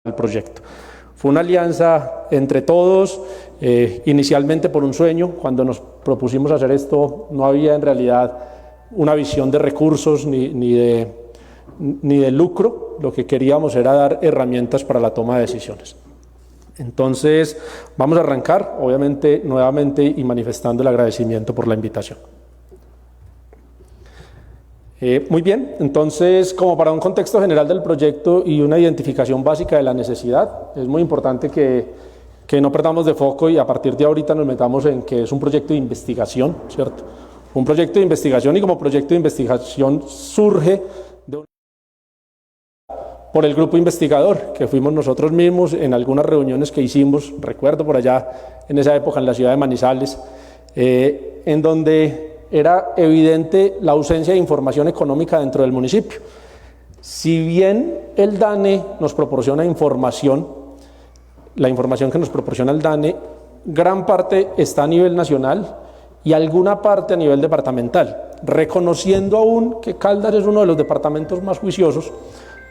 el proyecto. Fue una alianza entre todos, inicialmente por un sueño. Cuando nos propusimos hacer esto no había en realidad una visión de recursos ni de lucro. Lo que queríamos era dar herramientas para la toma de decisiones. Entonces vamos a arrancar, obviamente nuevamente y manifestando el agradecimiento por la invitación. Muy bien, entonces como para un contexto general del proyecto y una identificación básica de la necesidad, es muy importante que no perdamos de foco y a partir de ahorita nos metamos en que es un proyecto de investigación, ¿cierto? Un proyecto de investigación, y como proyecto de investigación surge por el grupo investigador, que fuimos nosotros mismos en algunas reuniones que hicimos, recuerdo por allá en esa época en la ciudad de Manizales, en donde era evidente la ausencia de información económica dentro del municipio. Si bien el DANE nos proporciona información, la información que nos proporciona el DANE, gran parte está a nivel nacional y alguna parte a nivel departamental, reconociendo aún que Caldas es uno de los departamentos más juiciosos,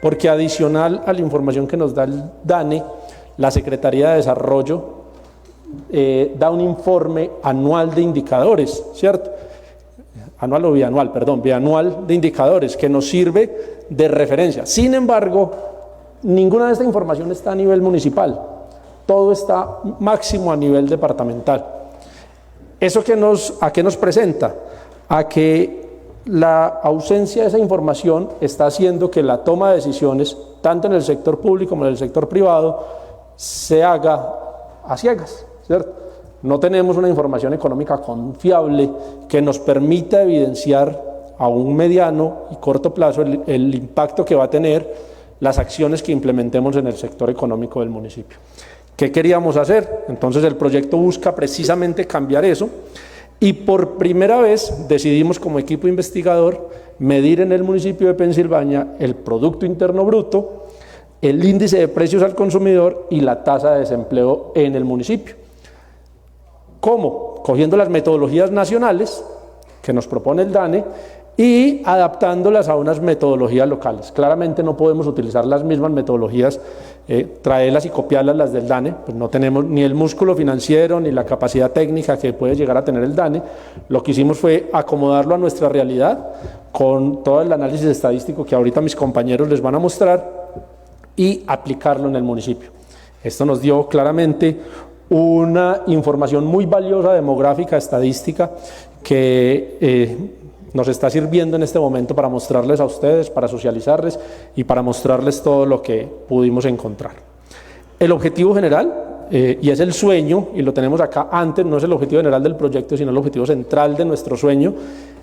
porque adicional a la información que nos da el DANE, la Secretaría de Desarrollo da un informe anual de indicadores, ¿cierto? Anual o bianual, perdón, bianual de indicadores que nos sirve de referencia. Sin embargo, ninguna de esta información está a nivel municipal, todo está máximo a nivel departamental. ¿Eso a qué nos presenta? A que la ausencia de esa información está haciendo que la toma de decisiones, tanto en el sector público como en el sector privado, se haga a ciegas, ¿cierto? No tenemos una información económica confiable que nos permita evidenciar a un mediano y corto plazo el impacto que va a tener las acciones que implementemos en el sector económico del municipio. ¿Qué queríamos hacer? Entonces el proyecto busca precisamente cambiar eso y por primera vez decidimos como equipo investigador medir en el municipio de Pensilvania el Producto Interno Bruto, el índice de precios al consumidor y la tasa de desempleo en el municipio. ¿Cómo? Cogiendo las metodologías nacionales que nos propone el DANE y adaptándolas a unas metodologías locales. Claramente no podemos utilizar las mismas metodologías, traerlas y copiarlas las del DANE, pues no tenemos ni el músculo financiero ni la capacidad técnica que puede llegar a tener el DANE. Lo que hicimos fue acomodarlo a nuestra realidad con todo el análisis estadístico que ahorita mis compañeros les van a mostrar y aplicarlo en el municipio. Esto nos dio claramente una información muy valiosa demográfica, estadística, que nos está sirviendo en este momento para mostrarles a ustedes, para socializarles y para mostrarles todo lo que pudimos encontrar. El objetivo general, y es el sueño, y lo tenemos acá antes, no es el objetivo general del proyecto, sino el objetivo central de nuestro sueño,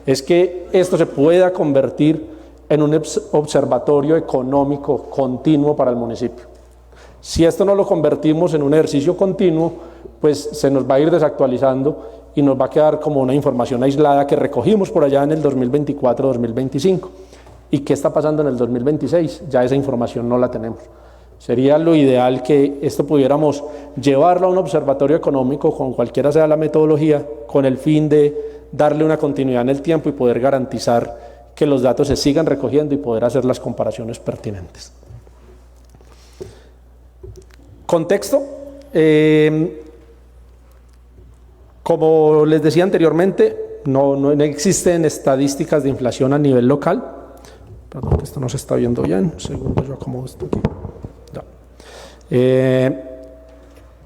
es que esto se pueda convertir en un observatorio económico continuo para el municipio. Si esto no lo convertimos en un ejercicio continuo, pues se nos va a ir desactualizando y nos va a quedar como una información aislada que recogimos por allá en el 2024-2025. ¿Y qué está pasando en el 2026? Ya esa información no la tenemos. Sería lo ideal que esto pudiéramos llevarlo a un observatorio económico con cualquiera sea la metodología, con el fin de darle una continuidad en el tiempo y poder garantizar que los datos se sigan recogiendo y poder hacer las comparaciones pertinentes. Contexto, como les decía anteriormente, no existen estadísticas de inflación a nivel local. Perdón, que esto no se está viendo bien. Un segundo, yo acomodo esto aquí. Ya.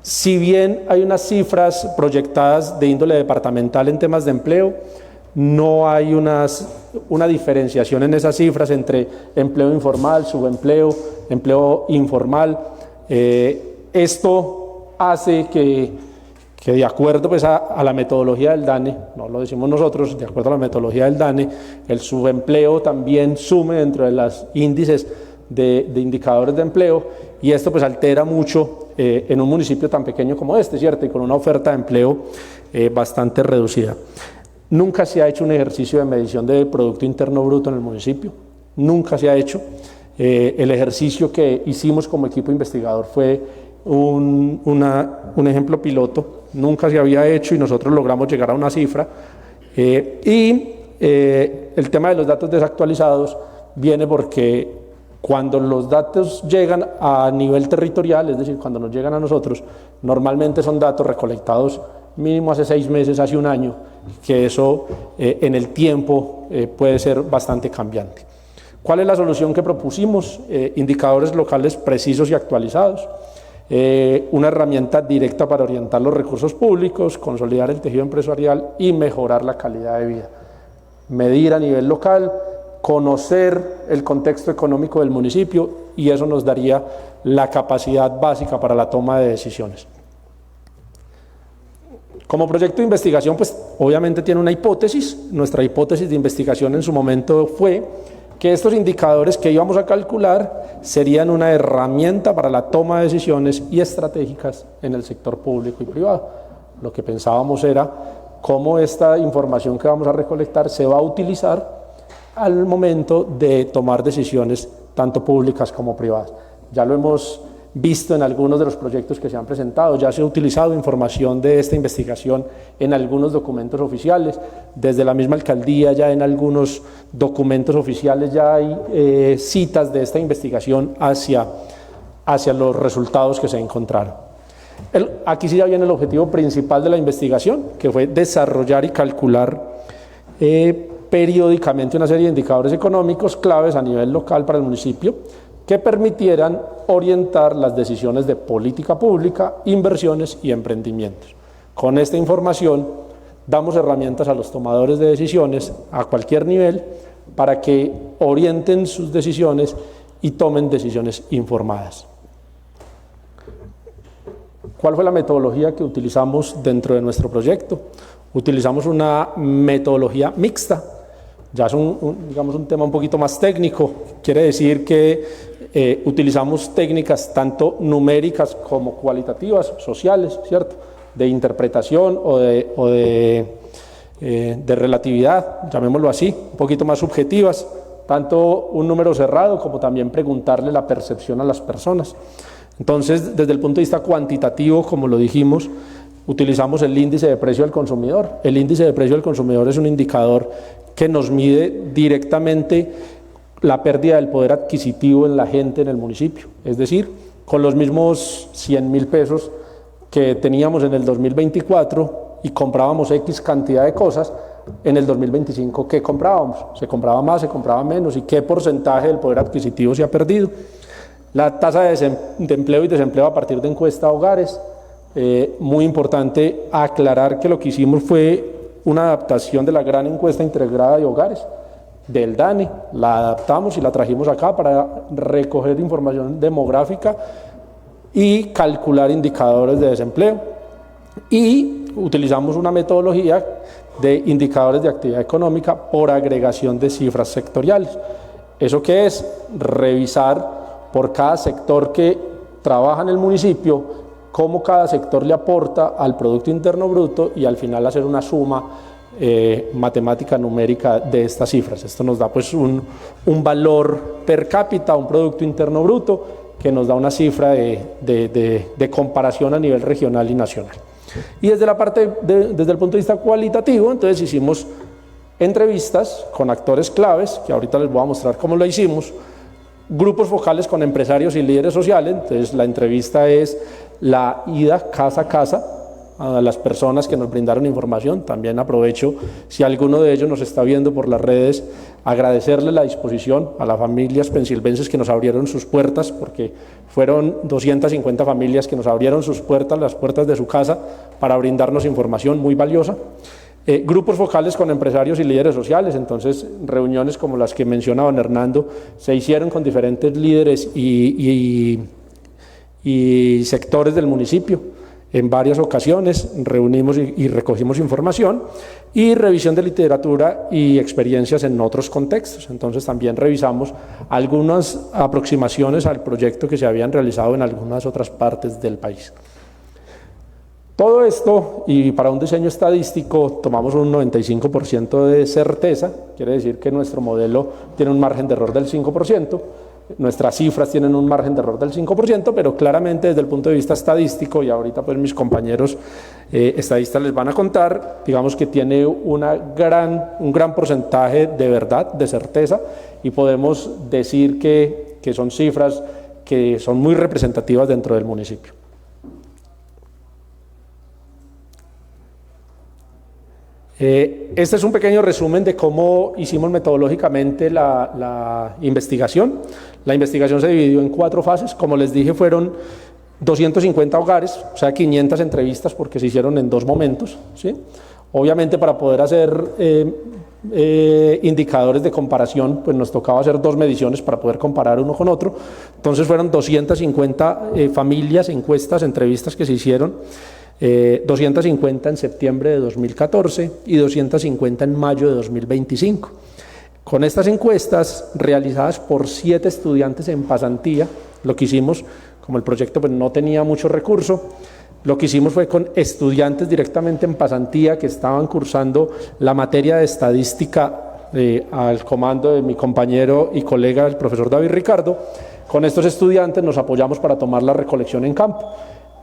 Si bien hay unas cifras proyectadas de índole departamental en temas de empleo, no hay una diferenciación en esas cifras entre empleo informal, subempleo, empleo informal. Esto hace que de acuerdo pues a la metodología del DANE, no lo decimos nosotros, de acuerdo a la metodología del DANE, el subempleo también sume dentro de los índices de indicadores de empleo, y esto pues altera mucho en un municipio tan pequeño como este, ¿cierto? Y con una oferta de empleo bastante reducida. Nunca se ha hecho un ejercicio de medición de Producto Interno Bruto en el municipio, nunca se ha hecho. El ejercicio que hicimos como equipo investigador fue un ejemplo piloto, nunca se había hecho y nosotros logramos llegar a una cifra. El tema de los datos desactualizados viene porque Cuando los datos llegan a nivel territorial, es decir, cuando nos llegan a nosotros, normalmente son datos recolectados mínimo hace 6 meses, hace un año, que eso en el tiempo puede ser bastante cambiante. ¿Cuál es la solución que propusimos? Indicadores locales precisos y actualizados, una herramienta directa para orientar los recursos públicos, consolidar el tejido empresarial y mejorar la calidad de vida. Medir a nivel local, conocer el contexto económico del municipio, y eso nos daría la capacidad básica para la toma de decisiones. Como proyecto de investigación, pues obviamente tiene una hipótesis. Nuestra hipótesis de investigación en su momento fue que estos indicadores que íbamos a calcular serían una herramienta para la toma de decisiones y estratégicas en el sector público y privado. Lo que pensábamos era cómo esta información que vamos a recolectar se va a utilizar al momento de tomar decisiones tanto públicas como privadas. Ya lo hemos visto en algunos de los proyectos que se han presentado, ya se ha utilizado información de esta investigación en algunos documentos oficiales, desde la misma alcaldía ya en algunos documentos oficiales ya hay citas de esta investigación hacia los resultados que se encontraron. Aquí sí ya viene el objetivo principal de la investigación, que fue desarrollar y calcular periódicamente una serie de indicadores económicos claves a nivel local para el municipio que permitieran orientar las decisiones de política pública, inversiones y emprendimientos. Con esta información damos herramientas a los tomadores de decisiones a cualquier nivel para que orienten sus decisiones y tomen decisiones informadas. ¿Cuál fue la metodología que utilizamos dentro de nuestro proyecto? Utilizamos una metodología mixta. Ya es digamos, un tema un poquito más técnico, quiere decir que utilizamos técnicas tanto numéricas como cualitativas, sociales, ¿cierto? De interpretación o de relatividad, llamémoslo así, un poquito más subjetivas, tanto un número cerrado como también preguntarle la percepción a las personas. Entonces, desde el punto de vista cuantitativo, como lo dijimos, utilizamos el índice de precio del consumidor. El índice de precio del consumidor es un indicador que nos mide directamente la pérdida del poder adquisitivo en la gente en el municipio. Es decir, con los mismos 100.000 pesos que teníamos en el 2024 y comprábamos X cantidad de cosas, en el 2025, ¿qué comprábamos? ¿Se compraba más, se compraba menos? ¿Y qué porcentaje del poder adquisitivo se ha perdido? La tasa de empleo y desempleo a partir de encuesta a hogares. Muy importante aclarar que lo que hicimos fue una adaptación de la gran encuesta integrada de hogares del DANE, la adaptamos y la trajimos acá para recoger información demográfica y calcular indicadores de desempleo, y utilizamos una metodología de indicadores de actividad económica por agregación de cifras sectoriales. ¿Eso qué es? Revisar por cada sector que trabaja en el municipio cómo cada sector le aporta al Producto Interno Bruto y al final hacer una suma matemática numérica de estas cifras. Esto nos da pues un valor per cápita, un Producto Interno Bruto, que nos da una cifra de comparación a nivel regional y nacional. Y desde el punto de vista cualitativo, entonces hicimos entrevistas con actores claves, que ahorita les voy a mostrar cómo lo hicimos, grupos focales con empresarios y líderes sociales. Entonces la entrevista es la ida casa a casa a las personas que nos brindaron información. También aprovecho, si alguno de ellos nos está viendo por las redes, agradecerle la disposición a las familias pensilvenses que nos abrieron sus puertas, porque fueron 250 familias que nos abrieron sus puertas, las puertas de su casa, para brindarnos información muy valiosa. Grupos focales con empresarios y líderes sociales. Entonces reuniones como las que mencionaba don Hernando se hicieron con diferentes líderes y sectores del municipio. En varias ocasiones reunimos y recogimos información, y revisión de literatura y experiencias en otros contextos. Entonces también revisamos algunas aproximaciones al proyecto que se habían realizado en algunas otras partes del país. Todo esto, y para un diseño estadístico tomamos un 95% de certeza, quiere decir que nuestro modelo tiene un margen de error del 5%, nuestras cifras tienen un margen de error del 5%, pero claramente desde el punto de vista estadístico, y ahorita pues mis compañeros estadistas les van a contar, digamos que tiene un gran porcentaje de verdad, de certeza, y podemos decir que que son cifras que son muy representativas dentro del municipio. Este es un pequeño resumen de cómo hicimos metodológicamente la investigación. La investigación se dividió en 4 fases. Como les dije, fueron 250 hogares, o sea, 500 entrevistas porque se hicieron en 2 momentos, ¿sí? Obviamente, para poder hacer indicadores de comparación, pues nos tocaba hacer 2 mediciones para poder comparar uno con otro. Entonces fueron 250 familias, encuestas, entrevistas que se hicieron. 250 en septiembre de 2014 y 250 en mayo de 2025. Con estas encuestas realizadas por 7 estudiantes en pasantía, lo que hicimos, como el proyecto pues no tenía mucho recurso, lo que hicimos fue con estudiantes directamente en pasantía que estaban cursando la materia de estadística al comando de mi compañero y colega, el profesor David Ricardo. Con estos estudiantes nos apoyamos para tomar la recolección en campo.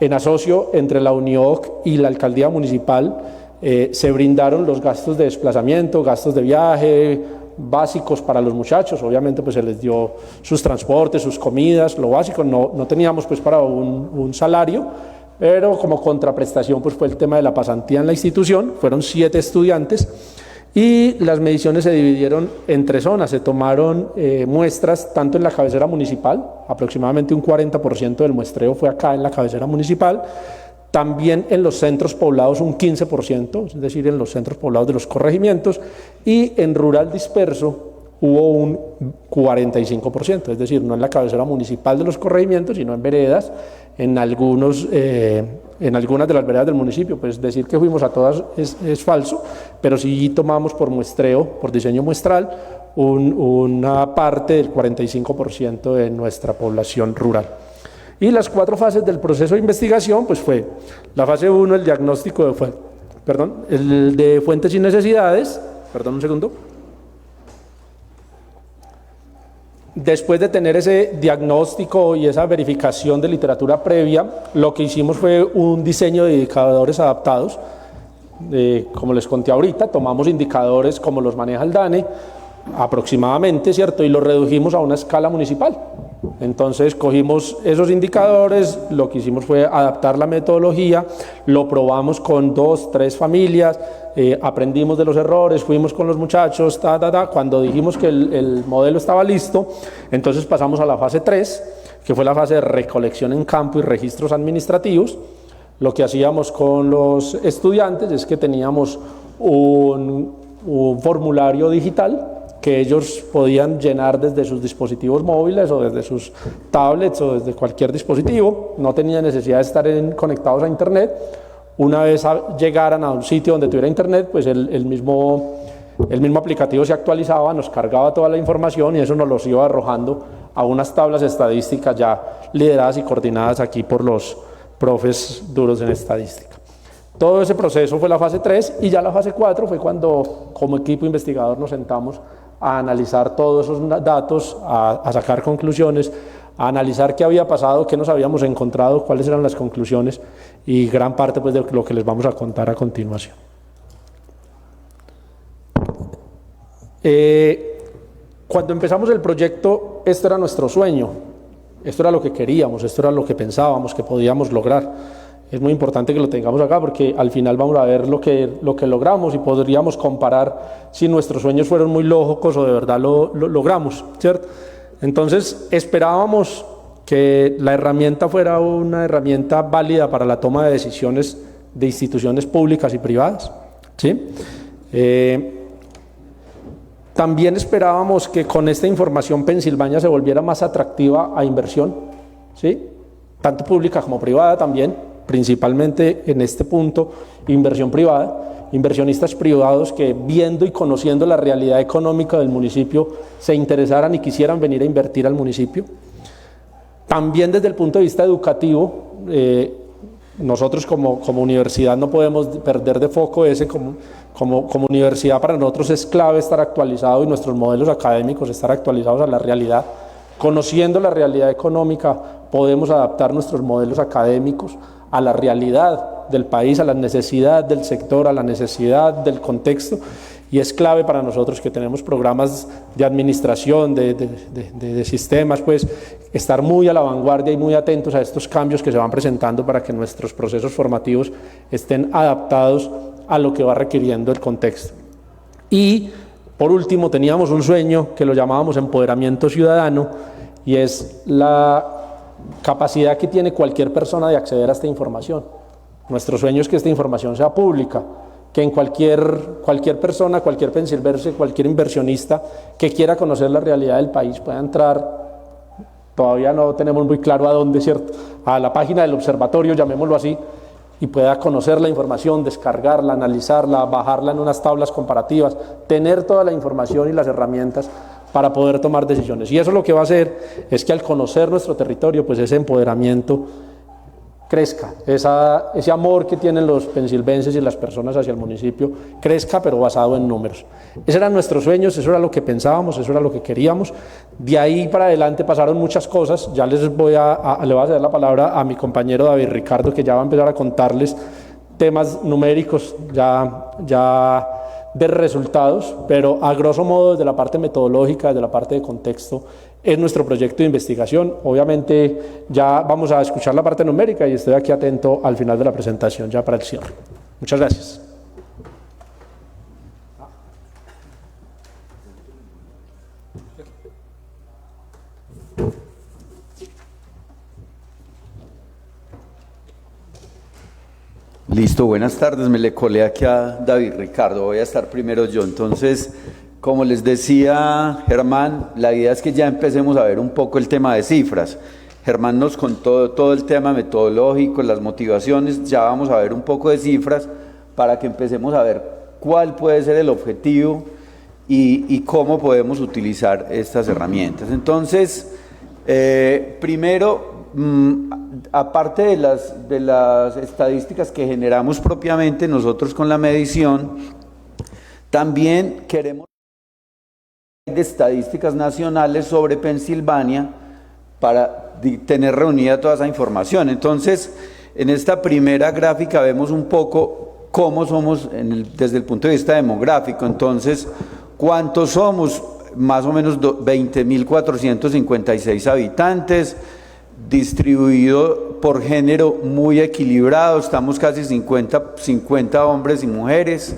En asocio entre la UNIOC y la alcaldía municipal se brindaron los gastos de desplazamiento, gastos de viaje básicos para los muchachos. Obviamente pues se les dio sus transportes, sus comidas, lo básico. No teníamos pues para un salario, pero como contraprestación pues fue el tema de la pasantía en la institución. Fueron 7 estudiantes y las mediciones se dividieron en 3 zonas. Se tomaron muestras tanto en la cabecera municipal, aproximadamente un 40% del muestreo fue acá en la cabecera municipal, también en los centros poblados un 15%, es decir, en los centros poblados de los corregimientos, y en rural disperso hubo un 45%, es decir, no en la cabecera municipal de los corregimientos, sino en veredas, en algunas de las veredas del municipio. Pues decir que fuimos a todas es falso, pero sí tomamos por muestreo, por diseño muestral, una parte del 45% de nuestra población rural. Y las 4 fases del proceso de investigación, pues fue la fase 1, el diagnóstico el de fuentes y necesidades, un segundo. Después de tener ese diagnóstico y esa verificación de literatura previa, lo que hicimos fue un diseño de indicadores adaptados. Como les conté ahorita, tomamos indicadores como los maneja el DANE, aproximadamente, ¿cierto? Y los redujimos a una escala municipal. Entonces cogimos esos indicadores, lo que hicimos fue adaptar la metodología, lo probamos con 2, 3 familias, aprendimos de los errores, fuimos con los muchachos, cuando dijimos que el modelo estaba listo, entonces pasamos a la fase 3, que fue la fase de recolección en campo y registros administrativos. Lo que hacíamos con los estudiantes es que teníamos un formulario digital que ellos podían llenar desde sus dispositivos móviles o desde sus tablets o desde cualquier dispositivo. No tenían necesidad de estar conectados a internet. Una vez llegaran a un sitio donde tuviera internet, pues el mismo aplicativo se actualizaba, nos cargaba toda la información y eso nos los iba arrojando a unas tablas estadísticas ya lideradas y coordinadas aquí por los profes duros en estadística. Todo ese proceso fue la fase 3 y ya la fase 4 fue cuando como equipo investigador nos sentamos a analizar todos esos datos, a sacar conclusiones, a analizar qué había pasado, qué nos habíamos encontrado, cuáles eran las conclusiones y gran parte pues, de lo que les vamos a contar a continuación. Cuando empezamos el proyecto, esto era nuestro sueño, esto era lo que queríamos, esto era lo que pensábamos que podíamos lograr. Es muy importante que lo tengamos acá porque al final vamos a ver lo que logramos y podríamos comparar si nuestros sueños fueron muy lógicos o de verdad lo logramos, ¿cierto? Entonces esperábamos que la herramienta fuera una herramienta válida para la toma de decisiones de instituciones públicas y privadas, ¿sí? También esperábamos que con esta información Pensilvania se volviera más atractiva a inversión, ¿sí? Tanto pública como privada también. Principalmente en este punto, inversión privada, inversionistas privados que viendo y conociendo la realidad económica del municipio se interesaran y quisieran venir a invertir al municipio. También desde el punto de vista educativo, nosotros como universidad no podemos perder de foco ese, como universidad para nosotros es clave estar actualizado y nuestros modelos académicos estar actualizados a la realidad. Conociendo la realidad económica podemos adaptar nuestros modelos académicos a la realidad del país, a la necesidad del sector, a la necesidad del contexto y es clave para nosotros que tenemos programas de administración, de sistemas, pues estar muy a la vanguardia y muy atentos a estos cambios que se van presentando para que nuestros procesos formativos estén adaptados a lo que va requiriendo el contexto. Y por último teníamos un sueño que lo llamábamos empoderamiento ciudadano, y es la capacidad que tiene cualquier persona de acceder a esta información. Nuestro sueño es que esta información sea pública, que en cualquier persona, cualquier pensilvense, cualquier inversionista que quiera conocer la realidad del país pueda entrar. Todavía no tenemos muy claro a dónde, ¿cierto? A la página del observatorio, llamémoslo así, y pueda conocer la información, descargarla, analizarla, bajarla en unas tablas comparativas, tener toda la información y las herramientas para poder tomar decisiones. Y eso lo que va a hacer es que al conocer nuestro territorio, pues ese empoderamiento crezca, ese amor que tienen los pensilvenses y las personas hacia el municipio crezca, pero basado en números. Esos eran nuestros sueños, eso era lo que pensábamos, eso era lo que queríamos. De ahí para adelante pasaron muchas cosas. Ya le voy a ceder la palabra a mi compañero David Ricardo, que ya va a empezar a contarles temas numéricos ya de resultados, pero a grosso modo desde la parte metodológica, desde la parte de contexto, es nuestro proyecto de investigación. Obviamente ya vamos a escuchar la parte numérica y estoy aquí atento al final de la presentación ya para el cierre. Muchas gracias. Listo, buenas tardes, me le colé aquí a David Ricardo, voy a estar primero yo. Entonces, como les decía Germán, la idea es que ya empecemos a ver un poco el tema de cifras. Germán nos contó todo el tema metodológico, las motivaciones, ya vamos a ver un poco de cifras para que empecemos a ver cuál puede ser el objetivo y cómo podemos utilizar estas herramientas. Entonces, primero, aparte de las estadísticas que generamos propiamente nosotros con la medición, también queremos de estadísticas nacionales sobre Pensilvania para tener reunida toda esa información. Entonces, en esta primera gráfica vemos un poco cómo somos desde el punto de vista demográfico. Entonces, ¿cuántos somos? Más o menos 20.456 habitantes, distribuido por género muy equilibrado, estamos casi 50 hombres y mujeres.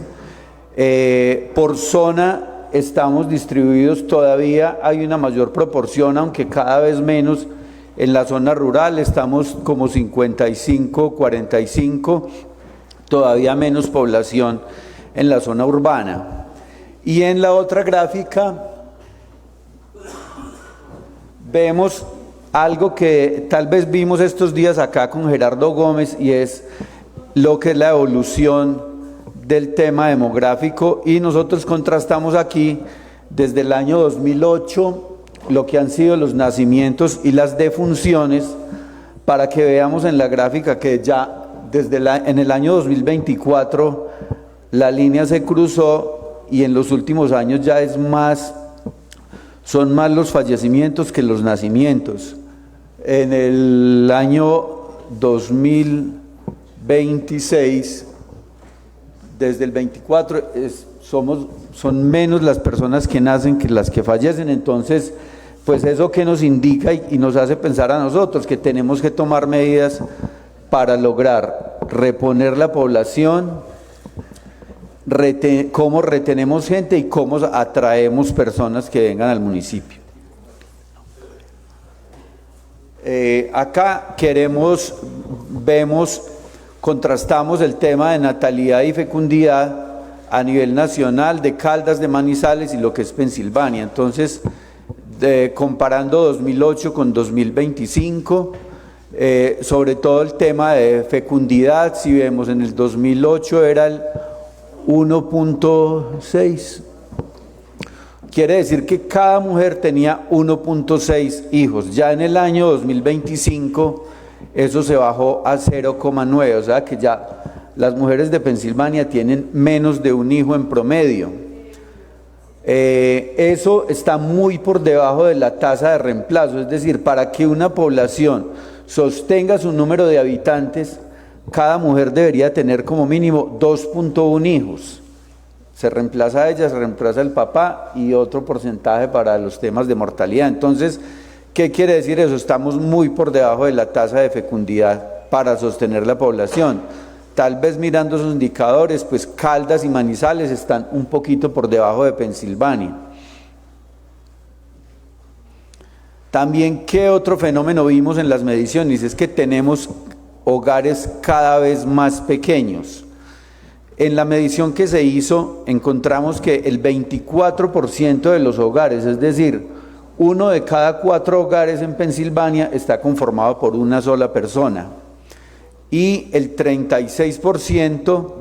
Por zona estamos distribuidos, todavía hay una mayor proporción, aunque cada vez menos en la zona rural, estamos como 55-45, todavía menos población en la zona urbana. Y en la otra gráfica vemos algo que tal vez vimos estos días acá con Gerardo Gómez, y es lo que es la evolución del tema demográfico, y nosotros contrastamos aquí desde el año 2008 lo que han sido los nacimientos y las defunciones, para que veamos en la gráfica que ya en el año 2024 la línea se cruzó, y en los últimos años ya son más los fallecimientos que los nacimientos. En el año 2026, desde el 24, son menos las personas que nacen que las que fallecen. Entonces, pues eso que nos indica y nos hace pensar a nosotros que tenemos que tomar medidas para lograr reponer la población, cómo retenemos gente y cómo atraemos personas que vengan al municipio. Acá contrastamos el tema de natalidad y fecundidad a nivel nacional de Caldas, de Manizales y lo que es Pensilvania. Entonces, comparando 2008 con 2025, sobre todo el tema de fecundidad, si vemos en el 2008 era el 1.6, quiere decir que cada mujer tenía 1.6 hijos. Ya en el año 2025 eso se bajó a 0,9, o sea que ya las mujeres de Pensilvania tienen menos de un hijo en promedio. Eso está muy por debajo de la tasa de reemplazo, es decir, para que una población sostenga su número de habitantes, cada mujer debería tener como mínimo 2.1 hijos, se reemplaza a ella, se reemplaza el papá y otro porcentaje para los temas de mortalidad. Entonces, ¿qué quiere decir eso? Estamos muy por debajo de la tasa de fecundidad para sostener la población. Tal vez mirando esos indicadores, pues Caldas y Manizales están un poquito por debajo de Pensilvania. También, ¿qué otro fenómeno vimos en las mediciones? Es que tenemos hogares cada vez más pequeños. En la medición que se hizo, encontramos que el 24% de los hogares, es decir, 1 de cada 4 hogares en Pensilvania está conformado por una sola persona y el 36%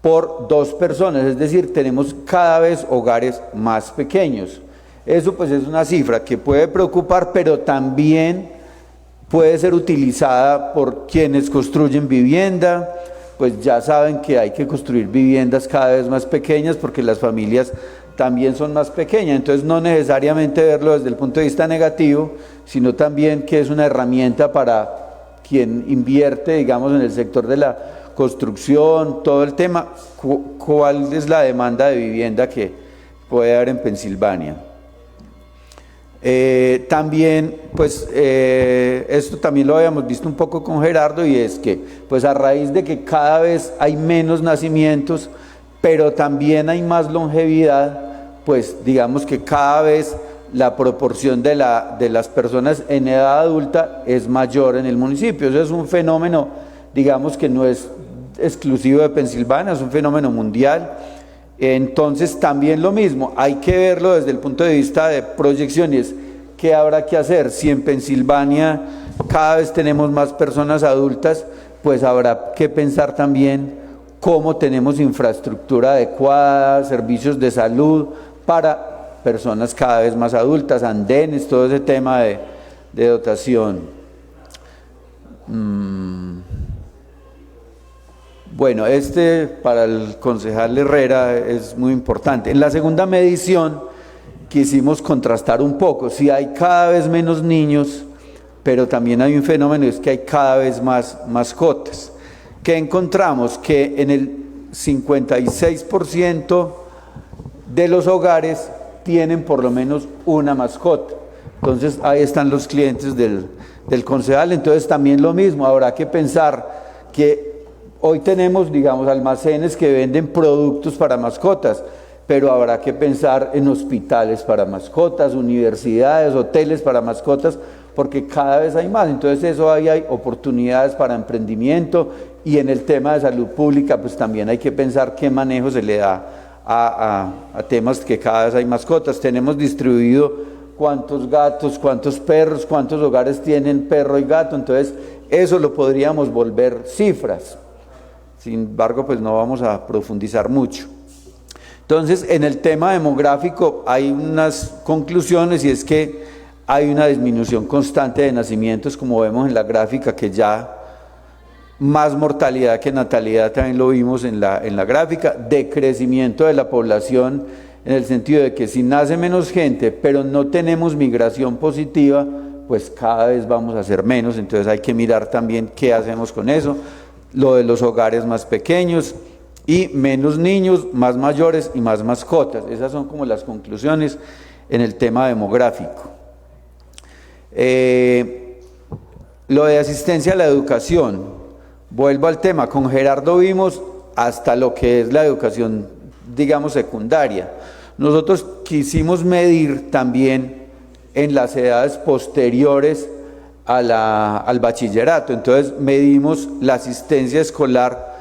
por 2 personas, es decir, tenemos cada vez hogares más pequeños. Eso pues es una cifra que puede preocupar, pero también puede ser utilizada por quienes construyen vivienda, pues ya saben que hay que construir viviendas cada vez más pequeñas porque las familias también son más pequeñas, entonces no necesariamente verlo desde el punto de vista negativo, sino también que es una herramienta para quien invierte, digamos, en el sector de la construcción, todo el tema, cuál es la demanda de vivienda que puede haber en Pensilvania. También, pues, esto también lo habíamos visto un poco con Gerardo, y es que, pues, a raíz de que cada vez hay menos nacimientos, pero también hay más longevidad, pues, digamos que cada vez la proporción de las personas en edad adulta es mayor en el municipio. Eso es un fenómeno, digamos, que no es exclusivo de Pensilvania, es un fenómeno mundial. Entonces también lo mismo, hay que verlo desde el punto de vista de proyecciones. ¿Qué habrá que hacer? Si en Pensilvania cada vez tenemos más personas adultas, pues habrá que pensar también cómo tenemos infraestructura adecuada, servicios de salud para personas cada vez más adultas, andenes, todo ese tema de dotación. Bueno, para el concejal Herrera es muy importante. En la segunda medición quisimos contrastar un poco. Si hay cada vez menos niños, pero también hay un fenómeno, es que hay cada vez más mascotas. ¿Qué encontramos? Que en el 56% de los hogares tienen por lo menos una mascota. Entonces ahí están los clientes del concejal. Entonces también lo mismo, habrá que pensar que hoy tenemos, digamos, almacenes que venden productos para mascotas, pero habrá que pensar en hospitales para mascotas, universidades, hoteles para mascotas, porque cada vez hay más. Entonces eso ahí hay oportunidades para emprendimiento, y en el tema de salud pública pues también hay que pensar qué manejo se le da a temas que cada vez hay mascotas. Tenemos distribuido cuántos gatos, cuántos perros, cuántos hogares tienen perro y gato, entonces eso lo podríamos volver cifras. Sin embargo, pues no vamos a profundizar mucho. Entonces, en el tema demográfico hay unas conclusiones, y es que hay una disminución constante de nacimientos, como vemos en la gráfica, que ya más mortalidad que natalidad también lo vimos en la gráfica, decrecimiento de la población en el sentido de que si nace menos gente, pero no tenemos migración positiva, pues cada vez vamos a ser menos. Entonces hay que mirar también qué hacemos con eso. Lo de los hogares más pequeños y menos niños, más mayores y más mascotas. Esas son como las conclusiones en el tema demográfico. Lo de asistencia a la educación, vuelvo al tema, con Gerardo vimos hasta lo que es la educación, digamos, secundaria. Nosotros quisimos medir también en las edades posteriores al bachillerato. Entonces medimos la asistencia escolar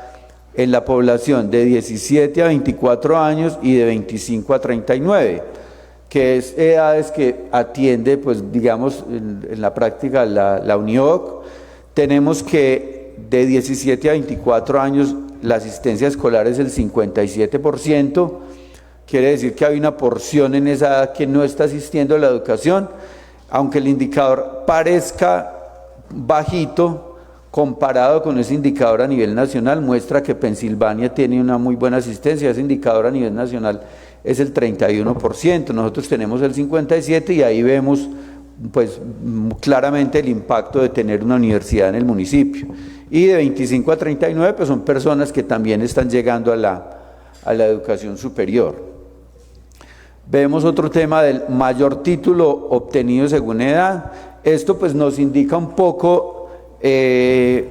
en la población de 17 a 24 años y de 25 a 39, que es edades que atiende, pues digamos, en la práctica la UNIOC. Tenemos que de 17 a 24 años la asistencia escolar es el 57%, quiere decir que hay una porción en esa edad que no está asistiendo a la educación, aunque el indicador parezca bajito comparado con ese indicador a nivel nacional, muestra que Pensilvania tiene una muy buena asistencia. Ese indicador a nivel nacional es el 31%, nosotros tenemos el 57%, y ahí vemos pues claramente el impacto de tener una universidad en el municipio. Y de 25 a 39 pues son personas que también están llegando a a la educación superior. Vemos otro tema del mayor título obtenido según edad. Esto pues nos indica un poco qué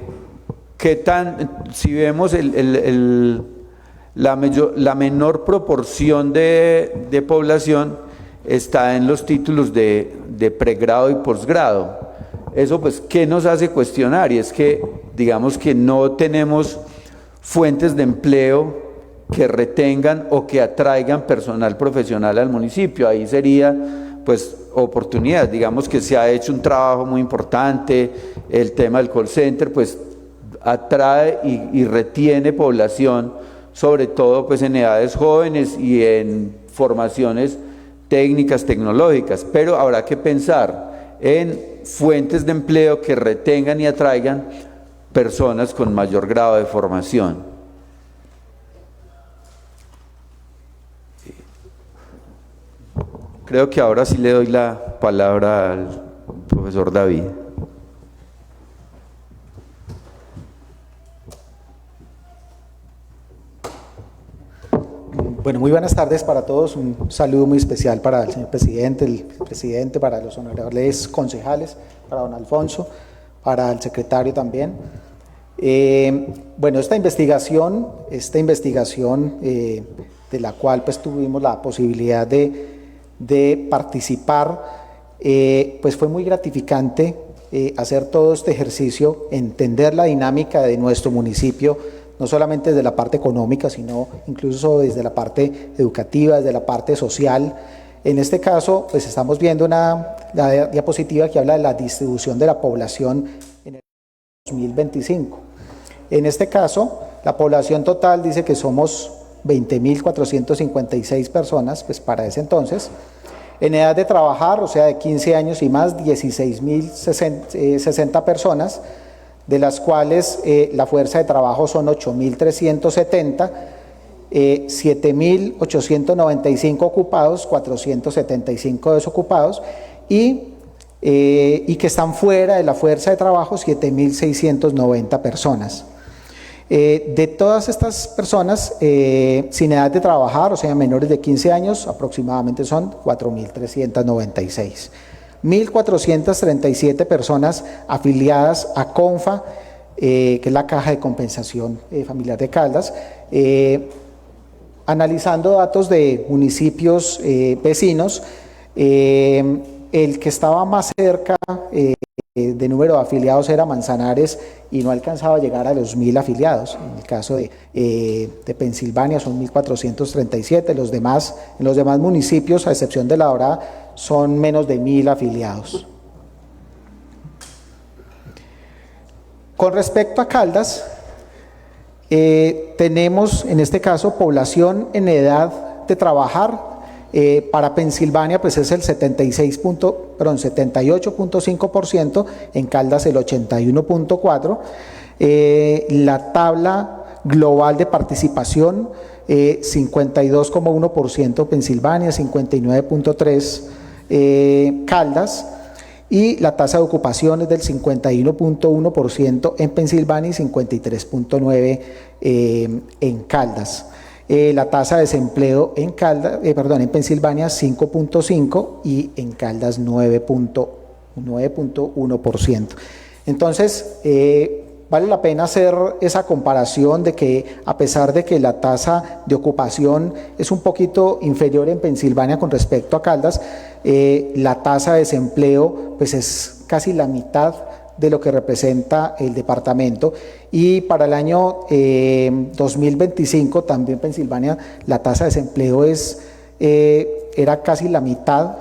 tan, si vemos la menor proporción de población está en los títulos de pregrado y posgrado. Eso pues, ¿qué nos hace cuestionar? Y es que, digamos que no tenemos fuentes de empleo que retengan o que atraigan personal profesional al municipio. Ahí sería, pues, oportunidad. Digamos que se ha hecho un trabajo muy importante, el tema del call center, pues, atrae y retiene población, sobre todo, pues, en edades jóvenes y en formaciones técnicas, tecnológicas, pero habrá que pensar en fuentes de empleo que retengan y atraigan personas con mayor grado de formación. Creo que ahora sí le doy la palabra al profesor David. Bueno, muy buenas tardes para todos. Un saludo muy especial para el señor presidente, el presidente, para los honorables concejales, para don Alfonso, para el secretario también. Bueno, esta investigación de la cual pues tuvimos la posibilidad de participar, pues fue muy gratificante hacer todo este ejercicio, entender la dinámica de nuestro municipio, no solamente desde la parte económica, sino incluso desde la parte educativa, desde la parte social. En este caso, pues estamos viendo la diapositiva que habla de la distribución de la población en el 2025. En este caso, la población total dice que somos 20.456 personas, pues para ese entonces. En edad de trabajar, o sea, de 15 años y más, 16.060 personas, de las cuales la fuerza de trabajo son 8.370, 7.895 ocupados, 475 desocupados, y que están fuera de la fuerza de trabajo 7.690 personas. De todas estas personas sin edad de trabajar, o sea, menores de 15 años, aproximadamente son 4.396. 1.437 personas afiliadas a CONFA, que es la Caja de Compensación Familiar de Caldas. Analizando datos de municipios vecinos, el que estaba más cerca de número de afiliados era Manzanares y no alcanzaba a llegar a los 1.000 afiliados. En el caso de Pensilvania son 1.437, en los demás municipios, a excepción de La Dorada, son menos de 1.000 afiliados. Con respecto a Caldas, tenemos en este caso población en edad de trabajar. Para Pensilvania pues es el 78.5%, en Caldas el 81.4%. La tabla global de participación, 52,1% Pensilvania, 59.3% Caldas, y la tasa de ocupación es del 51.1% en Pensilvania y 53.9% en Caldas. La tasa de desempleo en Pensilvania 5.5% y en Caldas 9.1%. Entonces, vale la pena hacer esa comparación de que a pesar de que la tasa de ocupación es un poquito inferior en Pensilvania con respecto a Caldas, la tasa de desempleo pues es casi la mitad de lo que representa el departamento, y para el año 2025 también Pensilvania la tasa de desempleo era casi la mitad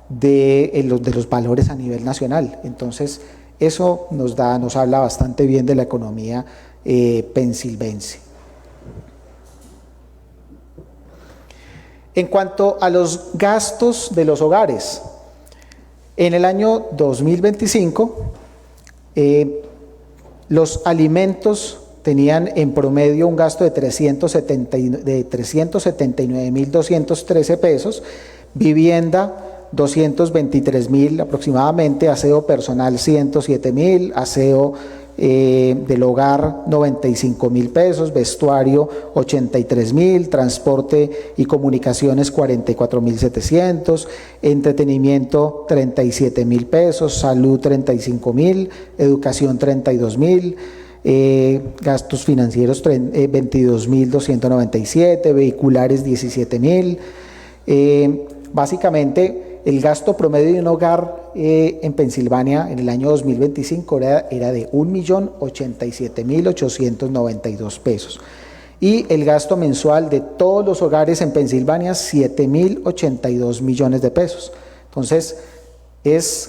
de los valores a nivel nacional. Entonces eso nos habla bastante bien de la economía pensilvense. En cuanto a los gastos de los hogares, en el año 2025 los alimentos tenían en promedio un gasto de 379.213 pesos, vivienda 223.000 aproximadamente, aseo personal 107.000, aseo del hogar 95.000 pesos, vestuario 83.000, transporte y comunicaciones 44.700, entretenimiento 37.000 pesos, salud 35.000, educación 32.000, gastos financieros 22.297, vehiculares 17.000. Básicamente el gasto promedio de un hogar en Pensilvania en el año 2025 era de 1.087.892 pesos. Y el gasto mensual de todos los hogares en Pensilvania, 7.082 millones de pesos. Entonces,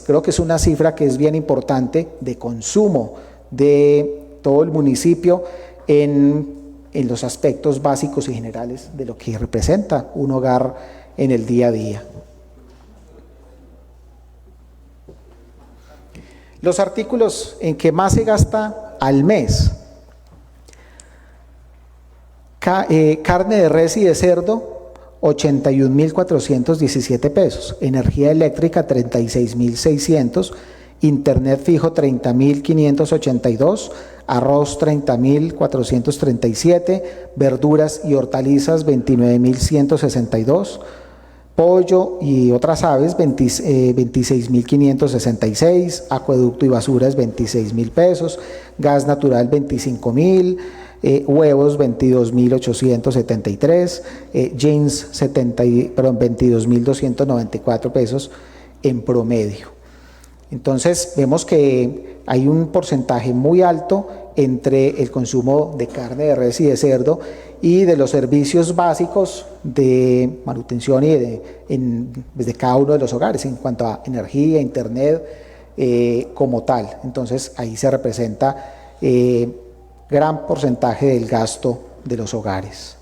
creo que es una cifra que es bien importante de consumo de todo el municipio en los aspectos básicos y generales de lo que representa un hogar en el día a día. Los artículos en que más se gasta al mes: carne de res y de cerdo, 81.417 pesos, energía eléctrica 36.600, internet fijo 30.582, arroz 30.437, verduras y hortalizas 29.162, pollo y otras aves 26.566, acueducto y basuras 26.000 pesos, gas natural 25.000, huevos 22.873, jeans 22.294 pesos en promedio. Entonces vemos que hay un porcentaje muy alto entre el consumo de carne de res y de cerdo y de los servicios básicos de manutención y desde cada uno de los hogares en cuanto a energía, internet como tal. Entonces ahí se representa gran porcentaje del gasto de los hogares.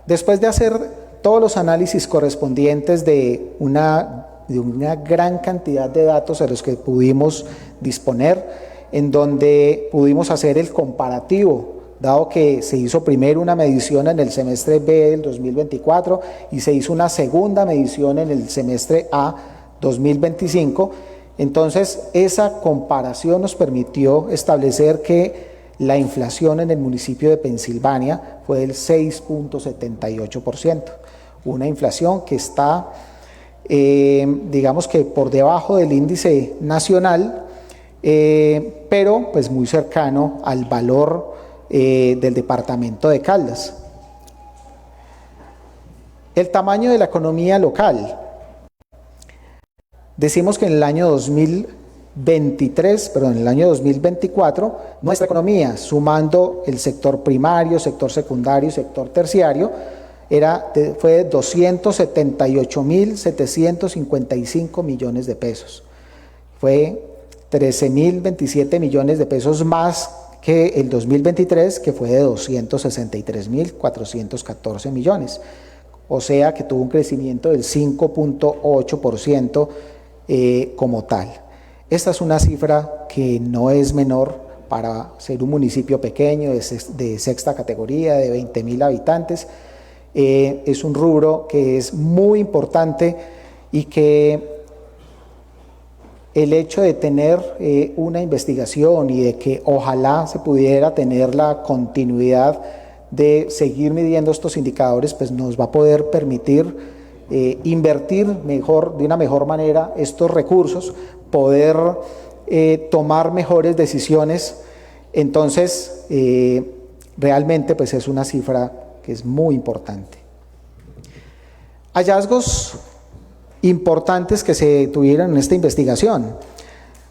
Después de hacer todos los análisis correspondientes de una gran cantidad de datos a los que pudimos disponer, en donde pudimos hacer el comparativo, dado que se hizo primero una medición en el semestre B del 2024 y se hizo una segunda medición en el semestre A 2025. Entonces, esa comparación nos permitió establecer que la inflación en el municipio de Pensilvania fue del 6.78%, una inflación que está, digamos que por debajo del índice nacional, pero pues muy cercano al valor del departamento de Caldas. El tamaño de la economía local. Decimos que en el año 2024, nuestra economía, sumando el sector primario, sector secundario y sector terciario, fue de 278.755 millones de pesos. Fue 13.027 millones de pesos más que el 2023, que fue de 263.414 millones. O sea que tuvo un crecimiento del 5.8% como tal. Esta es una cifra que no es menor para ser un municipio pequeño de sexta categoría, de 20.000 habitantes. Es un rubro que es muy importante y que el hecho de tener una investigación y de que ojalá se pudiera tener la continuidad de seguir midiendo estos indicadores, pues nos va a poder permitir invertir de una mejor manera estos recursos, poder tomar mejores decisiones. Entonces, realmente pues es una cifra que es muy importante. Hallazgos importantes que se tuvieron en esta investigación.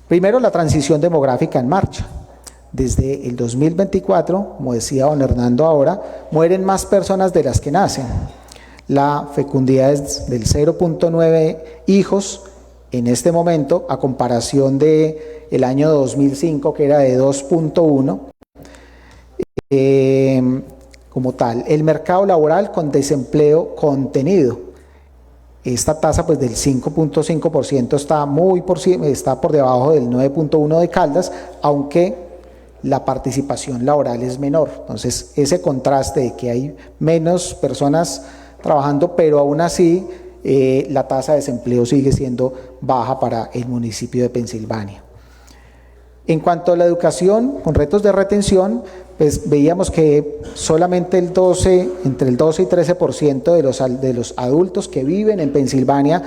Primero, la transición demográfica en marcha. Desde el 2024, como decía don Hernando ahora, mueren más personas de las que nacen. La fecundidad es del 0.9 hijos en este momento, a comparación de el año 2005, que era de 2.1. Como tal, el mercado laboral con desempleo contenido. Esta tasa pues del 5.5% está por debajo del 9.1 de Caldas, aunque la participación laboral es menor. Entonces, ese contraste de que hay menos personas trabajando, pero aún así la tasa de desempleo sigue siendo baja para el municipio de Pensilvania. En cuanto a la educación, con retos de retención, pues veíamos que solamente entre el 12 y 13% de los adultos que viven en Pensilvania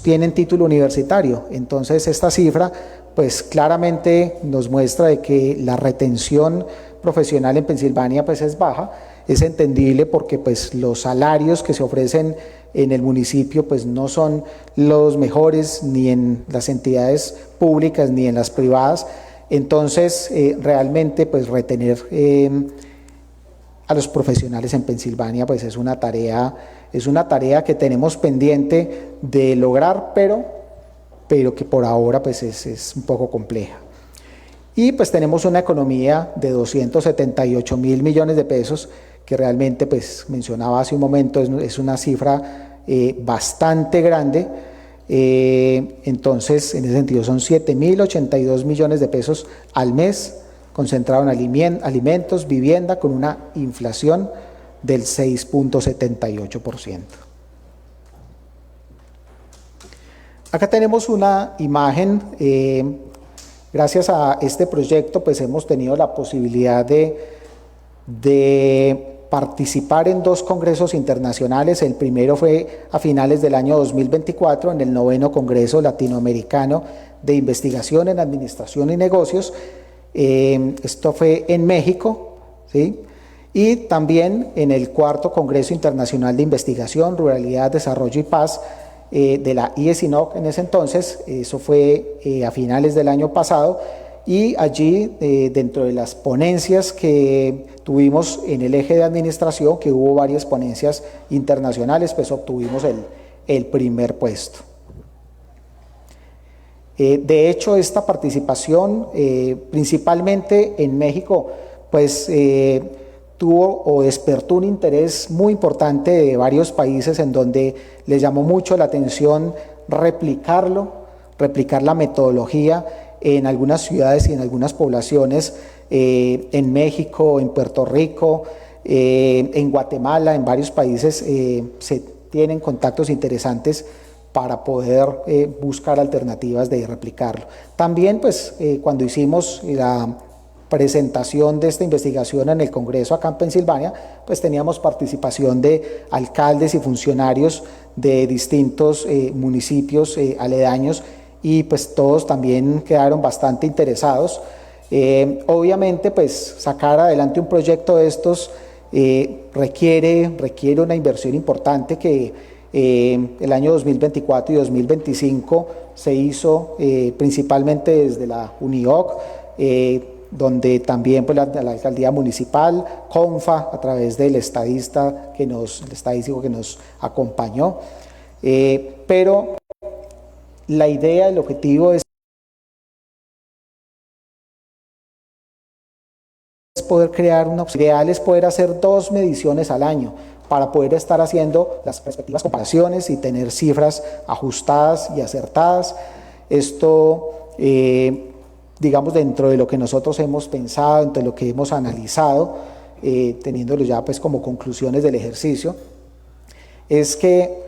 tienen título universitario. Entonces esta cifra pues claramente nos muestra de que la retención profesional en Pensilvania pues es baja. Es entendible porque pues los salarios que se ofrecen en el municipio pues no son los mejores ni en las entidades públicas ni en las privadas. Entonces realmente pues retener a los profesionales en Pensilvania pues es una tarea que tenemos pendiente de lograr, pero que por ahora pues es un poco compleja. Y pues tenemos una economía de 278.000 millones de pesos, que realmente pues mencionaba hace un momento, es una cifra bastante grande. Entonces en ese sentido son 7.082 millones de pesos al mes, concentrado en alimentos, vivienda, con una inflación del 6.78%. Acá tenemos una imagen. Gracias a este proyecto pues hemos tenido la posibilidad de participar en 2 congresos internacionales. El primero fue a finales del año 2024 en el 9º Congreso Latinoamericano de Investigación en Administración y Negocios. Esto fue en México, ¿sí? Y también en el 4º Congreso Internacional de Investigación, Ruralidad, Desarrollo y Paz de la IESINOC en ese entonces. Eso fue a finales del año pasado. Y allí, dentro de las ponencias que tuvimos en el eje de administración, que hubo varias ponencias internacionales, pues obtuvimos el primer puesto. De hecho, esta participación, principalmente en México, pues tuvo o despertó un interés muy importante de varios países, en donde les llamó mucho la atención replicar la metodología en algunas ciudades y en algunas poblaciones, en México, en Puerto Rico, en Guatemala, en varios países se tienen contactos interesantes para poder buscar alternativas de replicarlo. También pues cuando hicimos la presentación de esta investigación en el Congreso acá en Pensilvania, pues teníamos participación de alcaldes y funcionarios de distintos municipios aledaños, y pues todos también quedaron bastante interesados. Obviamente pues sacar adelante un proyecto de estos requiere una inversión importante, que el año 2024 y 2025 se hizo principalmente desde la UNIOC, donde también pues, la alcaldía municipal, CONFA, a través del estadístico que nos acompañó, pero la idea, el objetivo es poder crear una opción. Ideal es poder hacer 2 mediciones al año para poder estar haciendo las respectivas comparaciones y tener cifras ajustadas y acertadas. Esto, digamos, dentro de lo que nosotros hemos pensado, dentro de lo que hemos analizado, teniéndolo ya pues como conclusiones del ejercicio, es que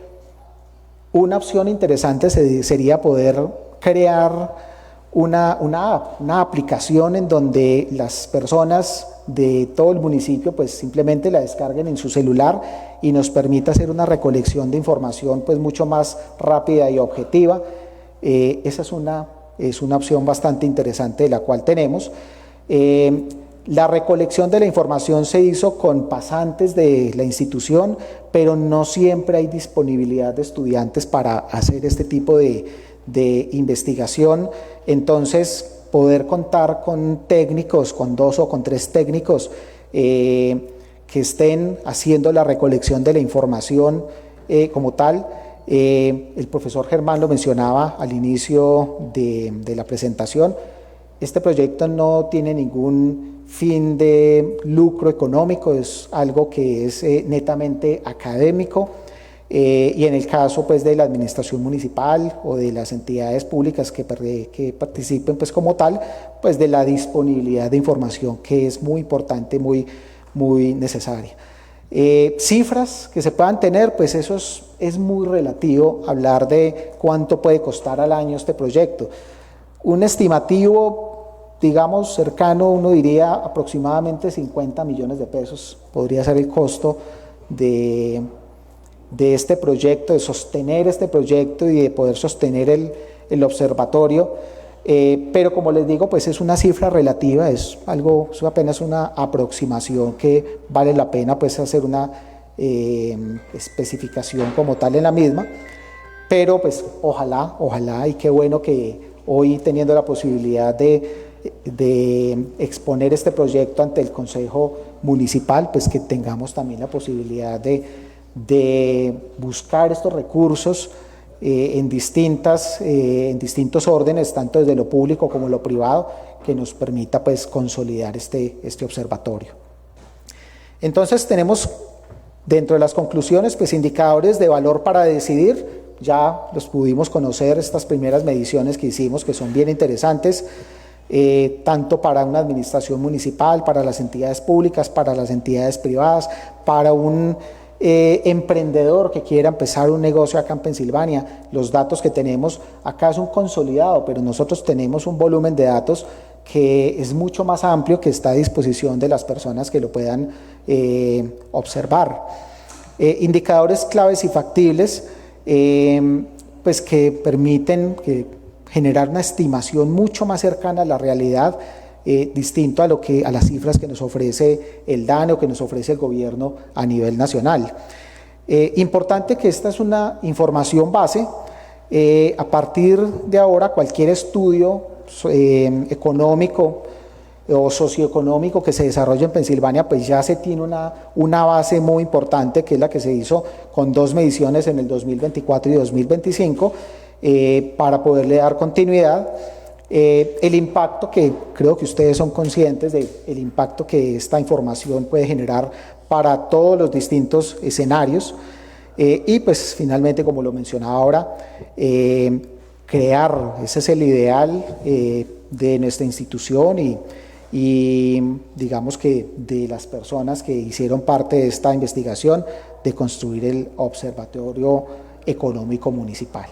una opción interesante sería poder crear una aplicación en donde las personas de todo el municipio pues simplemente la descarguen en su celular y nos permita hacer una recolección de información pues mucho más rápida y objetiva. Esa es una opción bastante interesante de la cual tenemos. La recolección de la información se hizo con pasantes de la institución, pero no siempre hay disponibilidad de estudiantes para hacer este tipo de investigación. Entonces, poder contar con técnicos, con 2 o con 3 técnicos que estén haciendo la recolección de la información como tal. El profesor Germán lo mencionaba al inicio de la presentación. Este proyecto no tiene ningún fin de lucro económico, es algo que es netamente académico, y en el caso pues de la administración municipal o de las entidades públicas que participen pues como tal, pues de la disponibilidad de información, que es muy importante, muy necesaria. Cifras que se puedan tener, pues eso es es muy relativo hablar de cuánto puede costar al año este proyecto. Un estimativo, digamos, cercano, uno diría aproximadamente 50 millones de pesos podría ser el costo de este proyecto, de sostener este proyecto y de poder sostener el observatorio. Pero como les digo, pues es una cifra relativa, es apenas una aproximación que vale la pena pues hacer una especificación como tal en la misma, pero pues ojalá y qué bueno que hoy teniendo la posibilidad de exponer este proyecto ante el Consejo Municipal, pues que tengamos también la posibilidad de buscar estos recursos en distintos órdenes, tanto desde lo público como lo privado, que nos permita pues consolidar este observatorio. Entonces tenemos dentro de las conclusiones pues indicadores de valor para decidir, ya los pudimos conocer, estas primeras mediciones que hicimos que son bien interesantes, tanto para una administración municipal, para las entidades públicas, para las entidades privadas, para un emprendedor que quiera empezar un negocio acá en Pensilvania. Los datos que tenemos acá es un consolidado, pero nosotros tenemos un volumen de datos que es mucho más amplio, que está a disposición de las personas que lo puedan observar. Indicadores claves y factibles, pues que permiten generar una estimación mucho más cercana a la realidad, distinto a las cifras que nos ofrece el DANE o que nos ofrece el gobierno a nivel nacional. Importante que esta es una información base. A partir de ahora, cualquier estudio económico o socioeconómico que se desarrolle en Pensilvania, pues ya se tiene una base muy importante, que es la que se hizo con 2 mediciones en el 2024 y 2025, para poderle dar continuidad. El impacto, que creo que ustedes son conscientes del impacto que esta información puede generar para todos los distintos escenarios, y pues finalmente, como lo mencionaba ahora, crear, ese es el ideal de nuestra institución y digamos que de las personas que hicieron parte de esta investigación, de construir el Observatorio Económico Municipal.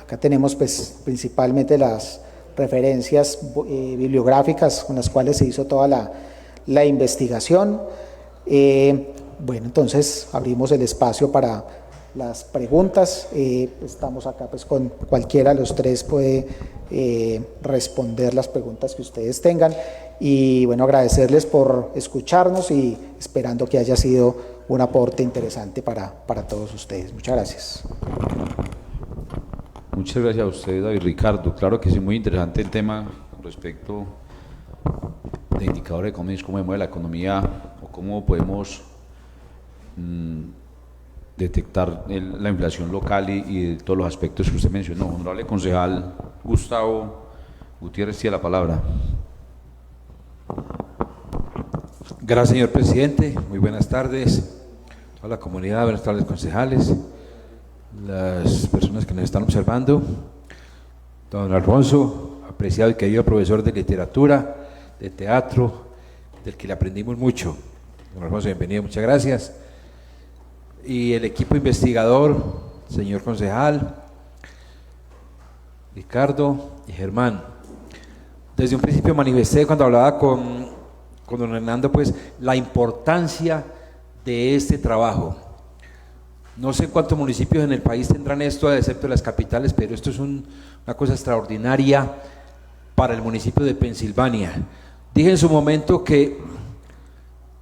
Acá tenemos pues principalmente las referencias bibliográficas con las cuales se hizo toda la investigación. Bueno, entonces abrimos el espacio para las preguntas. Estamos acá pues con cualquiera de los tres puede responder las preguntas que ustedes tengan. Y bueno, agradecerles por escucharnos y esperando que haya sido un aporte interesante para todos ustedes. Muchas gracias. Muchas gracias a usted, David Ricardo. Claro que sí, muy interesante el tema con respecto de indicadores económicos, cómo se mueve la economía o cómo podemos detectar la inflación local y todos los aspectos que usted mencionó. Honorable concejal Gustavo Gutiérrez, tiene la palabra. Gracias, señor presidente. Muy buenas tardes a la comunidad, buenas tardes, concejales, las personas que nos están observando. Don Alfonso, apreciado y querido profesor de literatura, de teatro, del que le aprendimos mucho. Don Alfonso, bienvenido, muchas gracias. Y el equipo investigador, señor concejal, Ricardo y Germán. Desde un principio manifesté cuando hablaba con don Hernando, pues, la importancia de este trabajo. No sé cuántos municipios en el país tendrán esto, excepto las capitales, pero esto es una cosa extraordinaria para el municipio de Pensilvania. Dije en su momento que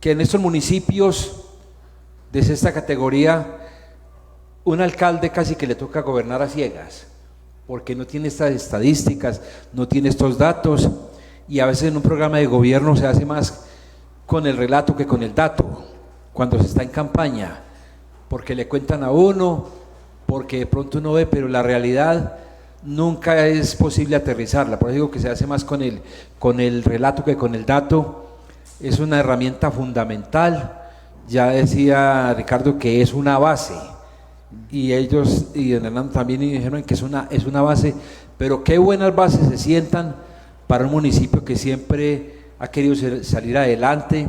en estos municipios de esta categoría, un alcalde casi que le toca gobernar a ciegas, porque no tiene estas estadísticas, no tiene estos datos, y a veces en un programa de gobierno se hace más con el relato que con el dato, cuando se está en campaña, porque le cuentan a uno, porque de pronto uno ve, pero la realidad nunca es posible aterrizarla. Por eso digo que se hace más con el relato que con el dato. Es una herramienta fundamental. Ya decía Ricardo que es una base, y ellos y don Hernando también dijeron que es una base, pero qué buenas bases se sientan para un municipio que siempre ha querido salir adelante,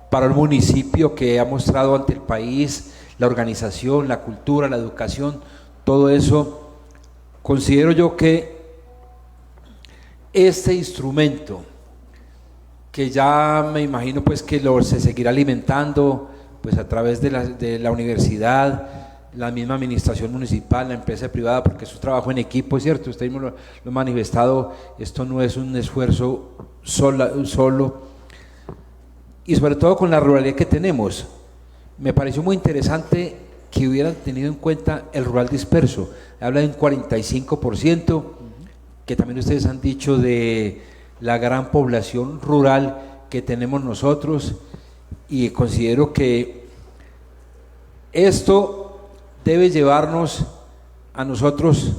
para un municipio que ha mostrado ante el país la organización, la cultura, la educación, todo eso. Considero yo que este instrumento, que ya me imagino pues que se seguirá alimentando pues a través de la universidad, la misma administración municipal, la empresa privada, porque es un trabajo en equipo, es cierto, usted mismo lo ha manifestado, esto no es un esfuerzo solo, y sobre todo con la ruralidad que tenemos. Me pareció muy interesante que hubieran tenido en cuenta el rural disperso, habla de un 45%, que también ustedes han dicho de la gran población rural que tenemos nosotros, y considero que esto debe llevarnos a nosotros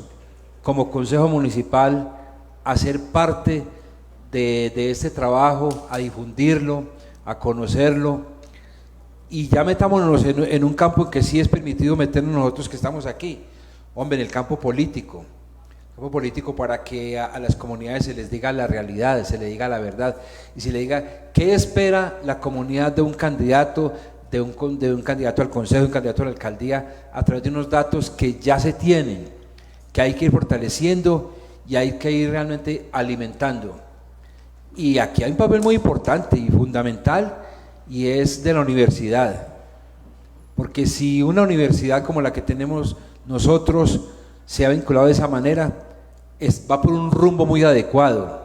como Consejo Municipal a ser parte de este trabajo, a difundirlo, a conocerlo, y ya metámonos en un campo en que sí es permitido meternos nosotros que estamos aquí, hombre, en el campo político para que a las comunidades se les diga la realidad, se les diga la verdad, y se les diga qué espera la comunidad de un candidato, de un candidato al consejo, de un candidato a la alcaldía, a través de unos datos que ya se tienen, que hay que ir fortaleciendo y hay que ir realmente alimentando. Y aquí hay un papel muy importante y fundamental, y es de la universidad, porque si una universidad como la que tenemos nosotros se ha vinculado de esa manera, va por un rumbo muy adecuado.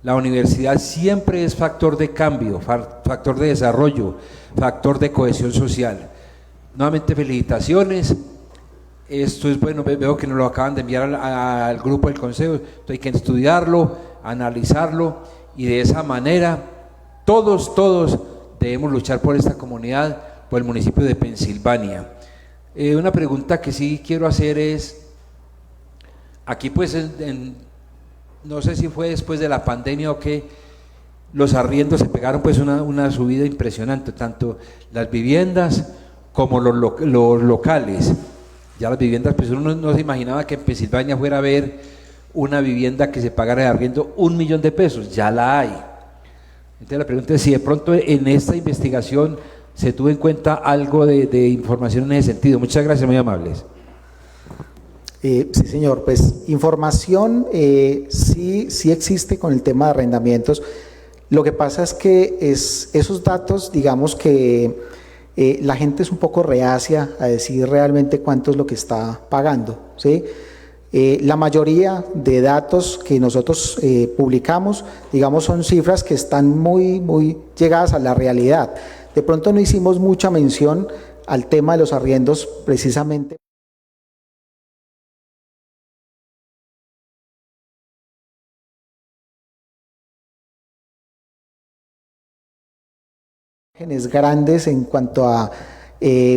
La universidad siempre es factor de cambio, factor de desarrollo, factor de cohesión social. Nuevamente felicitaciones, esto es bueno, veo que nos lo acaban de enviar al grupo del consejo, entonces hay que estudiarlo, analizarlo, y de esa manera todos debemos luchar por esta comunidad, por el municipio de Pensilvania. Una pregunta que sí quiero hacer es, aquí pues no sé si fue después de la pandemia o qué, los arriendos se pegaron pues una subida impresionante, tanto las viviendas como los locales. Ya las viviendas, pues uno no se imaginaba que en Pensilvania fuera a haber una vivienda que se pagara de arriendo 1 millón de pesos, ya la hay. Entonces la pregunta es si de pronto en esta investigación se tuvo en cuenta algo de información en ese sentido. Muchas gracias, muy amables. Sí, señor, pues información sí existe con el tema de arrendamientos. Lo que pasa es que esos datos, digamos que la gente es un poco reacia a decir realmente cuánto es lo que está pagando, ¿sí? La mayoría de datos que nosotros publicamos, digamos, son cifras que están muy llegadas a la realidad. De pronto no hicimos mucha mención al tema de los arriendos precisamente grandes en cuanto a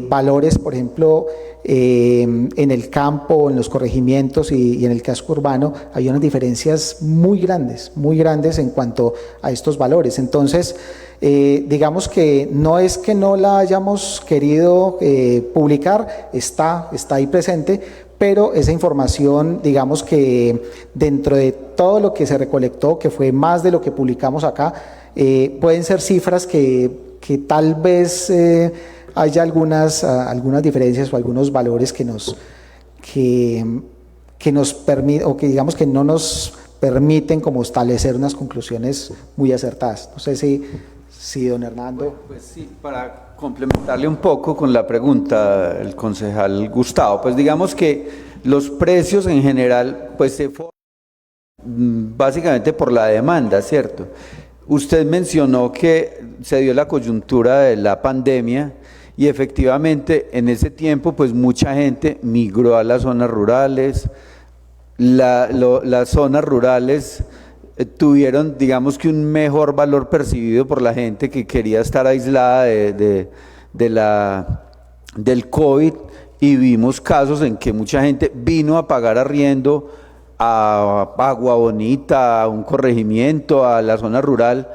valores, por ejemplo, en el campo, en los corregimientos y en el casco urbano, hay unas diferencias muy grandes en cuanto a estos valores. Entonces, digamos que no es que no la hayamos querido publicar, está ahí presente, pero esa información, digamos que dentro de todo lo que se recolectó, que fue más de lo que publicamos acá, pueden ser cifras que tal vez haya algunas diferencias o algunos valores que nos permiten, o que digamos que no nos permiten como establecer unas conclusiones muy acertadas. No sé si don Hernando. Bueno, pues sí, para complementarle un poco con la pregunta del concejal Gustavo, pues digamos que los precios en general pues se forman básicamente por la demanda, ¿cierto? Usted mencionó que se dio la coyuntura de la pandemia y efectivamente en ese tiempo pues mucha gente migró a las zonas rurales, las zonas rurales tuvieron digamos que un mejor valor percibido por la gente que quería estar aislada del COVID, y vimos casos en que mucha gente vino a pagar arriendo a Agua Bonita, a un corregimiento, a la zona rural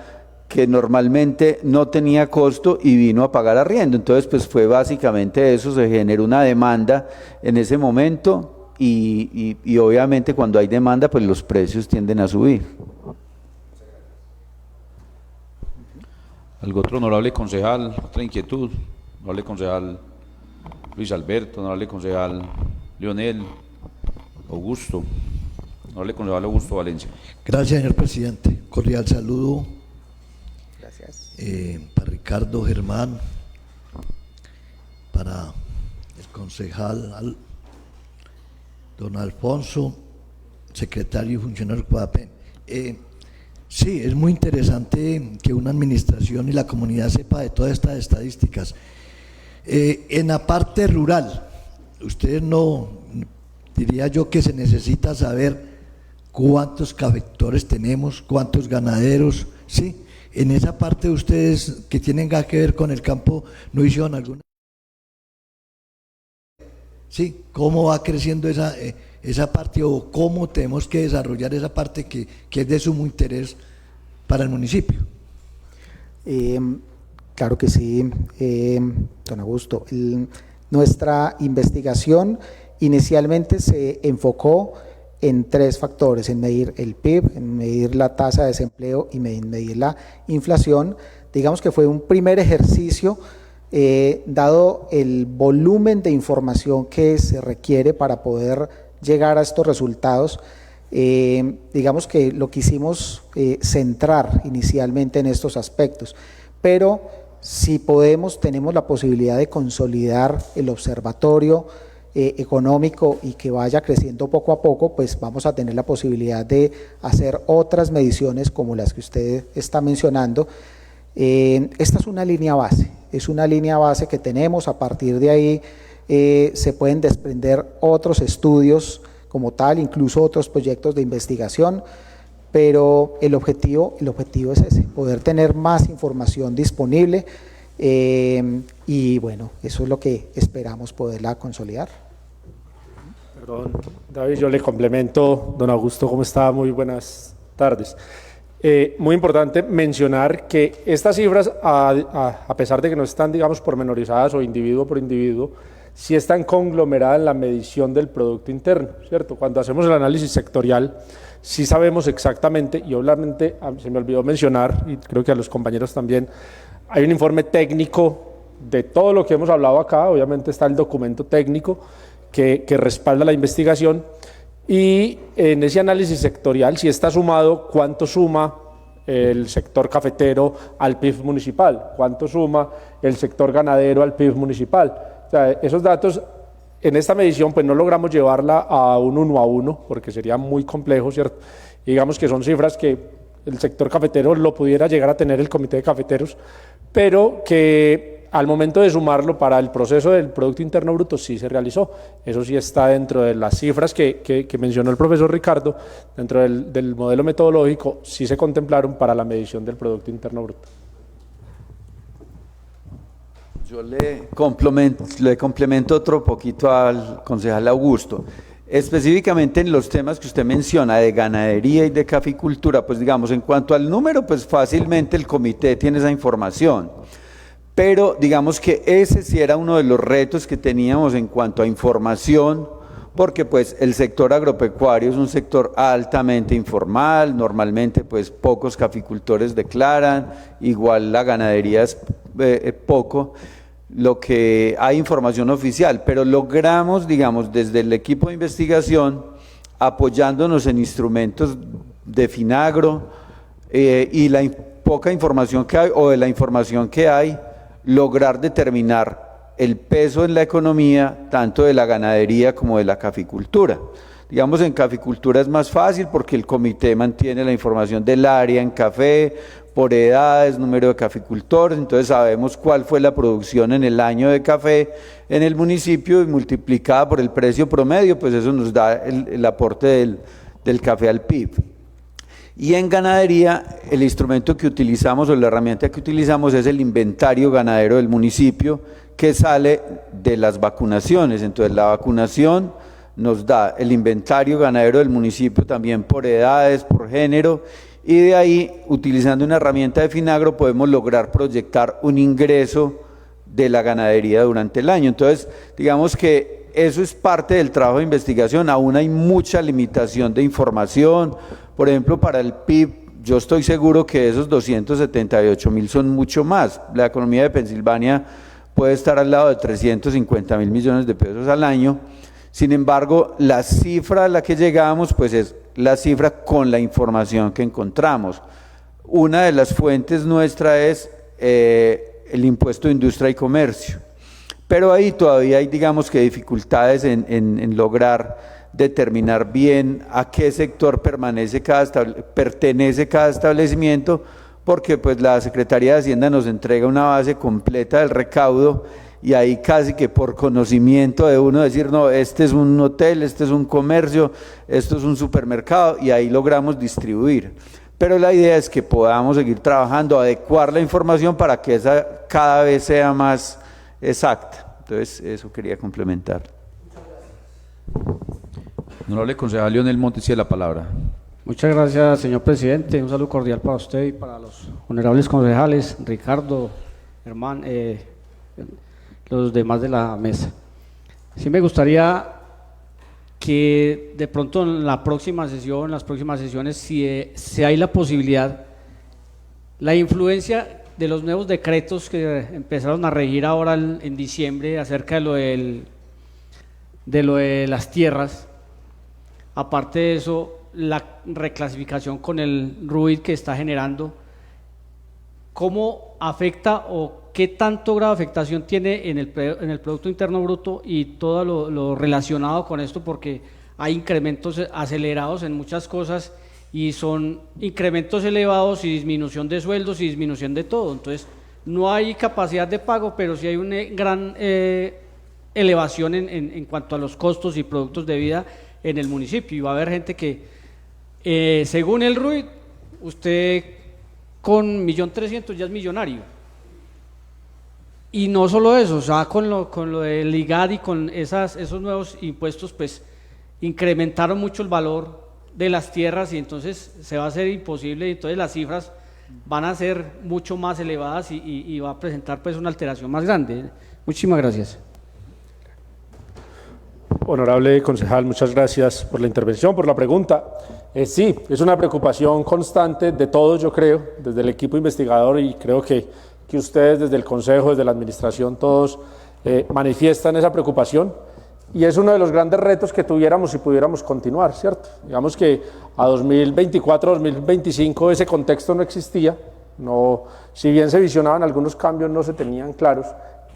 que normalmente no tenía costo y vino a pagar arriendo. Entonces pues fue básicamente eso, se generó una demanda en ese momento y obviamente cuando hay demanda pues los precios tienden a subir. ¿Algún otro honorable concejal, otra inquietud? Honorable concejal Luis Alberto, honorable concejal Leonel, Augusto, honorable concejal Augusto Valencia. Gracias, señor presidente. Cordial saludo. Gracias. Para Ricardo, Germán, para el concejal don Alfonso, secretario y funcionario COAPEN. Sí, es muy interesante que una administración y la comunidad sepa de todas estas estadísticas. En la parte rural, ustedes no, diría yo que se necesita saber cuántos cafetores tenemos, cuántos ganaderos, sí. En esa parte ustedes que tienen que ver con el campo, ¿no hicieron alguna? Sí, ¿cómo va creciendo esa parte o cómo tenemos que desarrollar esa parte que es de sumo interés para el municipio? Claro que sí, don Augusto. Nuestra investigación inicialmente se enfocó en 3 factores: en medir el PIB, en medir la tasa de desempleo y en medir la inflación. Digamos que fue un primer ejercicio, dado el volumen de información que se requiere para poder llegar a estos resultados. Digamos que lo quisimos centrar inicialmente en estos aspectos, pero si podemos, tenemos la posibilidad de consolidar el observatorio económico y que vaya creciendo poco a poco, pues vamos a tener la posibilidad de hacer otras mediciones como las que usted está mencionando. Esta es una línea base que tenemos. A partir de ahí se pueden desprender otros estudios como tal, incluso otros proyectos de investigación, pero el objetivo es ese, poder tener más información disponible, y bueno, eso es lo que esperamos poderla consolidar. Perdón, David, yo le complemento, don Augusto, ¿cómo está? Muy buenas tardes. Muy importante mencionar que estas cifras, a pesar de que no están, digamos, pormenorizadas o individuo por individuo, sí están conglomeradas en la medición del Producto Interno, ¿cierto? Cuando hacemos el análisis sectorial, sí sabemos exactamente, y obviamente se me olvidó mencionar, y creo que a los compañeros también, hay un informe técnico de todo lo que hemos hablado acá. Obviamente está el documento técnico que respalda la investigación, y en ese análisis sectorial sí está sumado cuánto suma el sector cafetero al PIB municipal, cuánto suma el sector ganadero al PIB municipal. O sea, esos datos en esta medición pues no logramos llevarla a un 1 a 1 porque sería muy complejo, ¿cierto? Y digamos que son cifras que el sector cafetero lo pudiera llegar a tener el comité de cafeteros, pero que al momento de sumarlo para el proceso del Producto Interno Bruto sí se realizó. Eso sí está dentro de las cifras que mencionó el profesor Ricardo, dentro del modelo metodológico, sí se contemplaron para la medición del Producto Interno Bruto. Yo le complemento otro poquito al concejal Augusto. Específicamente en los temas que usted menciona de ganadería y de caficultura, pues digamos, en cuanto al número, pues fácilmente el comité tiene esa información. Pero digamos que ese sí era uno de los retos que teníamos en cuanto a información, porque pues el sector agropecuario es un sector altamente informal, normalmente pues pocos caficultores declaran, igual la ganadería es poco, lo que hay información oficial, pero logramos, digamos, desde el equipo de investigación, apoyándonos en instrumentos de Finagro y la poca información que hay, o de la información que hay, lograr determinar el peso en la economía tanto de la ganadería como de la caficultura. Digamos, en caficultura es más fácil porque el comité mantiene la información del área en café, por edades, número de caficultores, entonces sabemos cuál fue la producción en el año de café en el municipio y multiplicada por el precio promedio, pues eso nos da el aporte del café al PIB. Y en ganadería, el instrumento que utilizamos o la herramienta que utilizamos es el inventario ganadero del municipio, que sale de las vacunaciones. Entonces la vacunación nos da el inventario ganadero del municipio también por edades, por género, y de ahí, utilizando una herramienta de Finagro, podemos lograr proyectar un ingreso de la ganadería durante el año. Entonces, digamos que eso es parte del trabajo de investigación. Aún hay mucha limitación de información. Por ejemplo, para el PIB, yo estoy seguro que esos 278.000 son mucho más. La economía de Pensilvania puede estar al lado de 350.000 millones de pesos al año. Sin embargo, la cifra a la que llegamos pues es la cifra con la información que encontramos. Una de las fuentes nuestra es el impuesto de industria y comercio, pero ahí todavía hay, digamos que, dificultades en lograr determinar bien a qué sector pertenece cada establecimiento, porque pues la Secretaría de Hacienda nos entrega una base completa del recaudo y ahí casi que por conocimiento de uno decir, no, este es un hotel, este es un comercio, esto es un supermercado, y ahí logramos distribuir. Pero la idea es que podamos seguir trabajando, adecuar la información para que esa cada vez sea más exacta. Entonces, eso quería complementar. Honorable concejal Leonel Montes, tiene la palabra. Muchas gracias, señor presidente. Un saludo cordial para usted y para los honorables concejales, Ricardo, Germán, los demás de la mesa. Sí me gustaría que de pronto en la próxima sesión, las próximas sesiones, si hay la posibilidad, la influencia de los nuevos decretos que empezaron a regir ahora en diciembre acerca de lo de las tierras, aparte de eso, la reclasificación con el RUID que está generando, ¿cómo afecta o qué tanto grado de afectación tiene en el Producto Interno Bruto y todo lo relacionado con esto? Porque hay incrementos acelerados en muchas cosas y son incrementos elevados y disminución de sueldos y disminución de todo. Entonces, no hay capacidad de pago, pero sí hay una gran elevación en cuanto a los costos y productos de vida en el municipio. Y va a haber gente que, según el RUID, usted con 1.300.000 ya es millonario. Y no solo eso, o sea, con lo del IGAD y con esos nuevos impuestos, pues incrementaron mucho el valor de las tierras y entonces se va a hacer imposible, y entonces las cifras van a ser mucho más elevadas y va a presentar pues una alteración más grande. Muchísimas gracias. Honorable concejal, muchas gracias por la intervención, por la pregunta. Sí, es una preocupación constante de todos, yo creo, desde el equipo investigador, y creo que ustedes desde el Consejo, desde la Administración, todos manifiestan esa preocupación, y es uno de los grandes retos que tuviéramos si pudiéramos continuar, ¿cierto? Digamos que a 2024, 2025 ese contexto no existía, si bien se visionaban algunos cambios, no se tenían claros.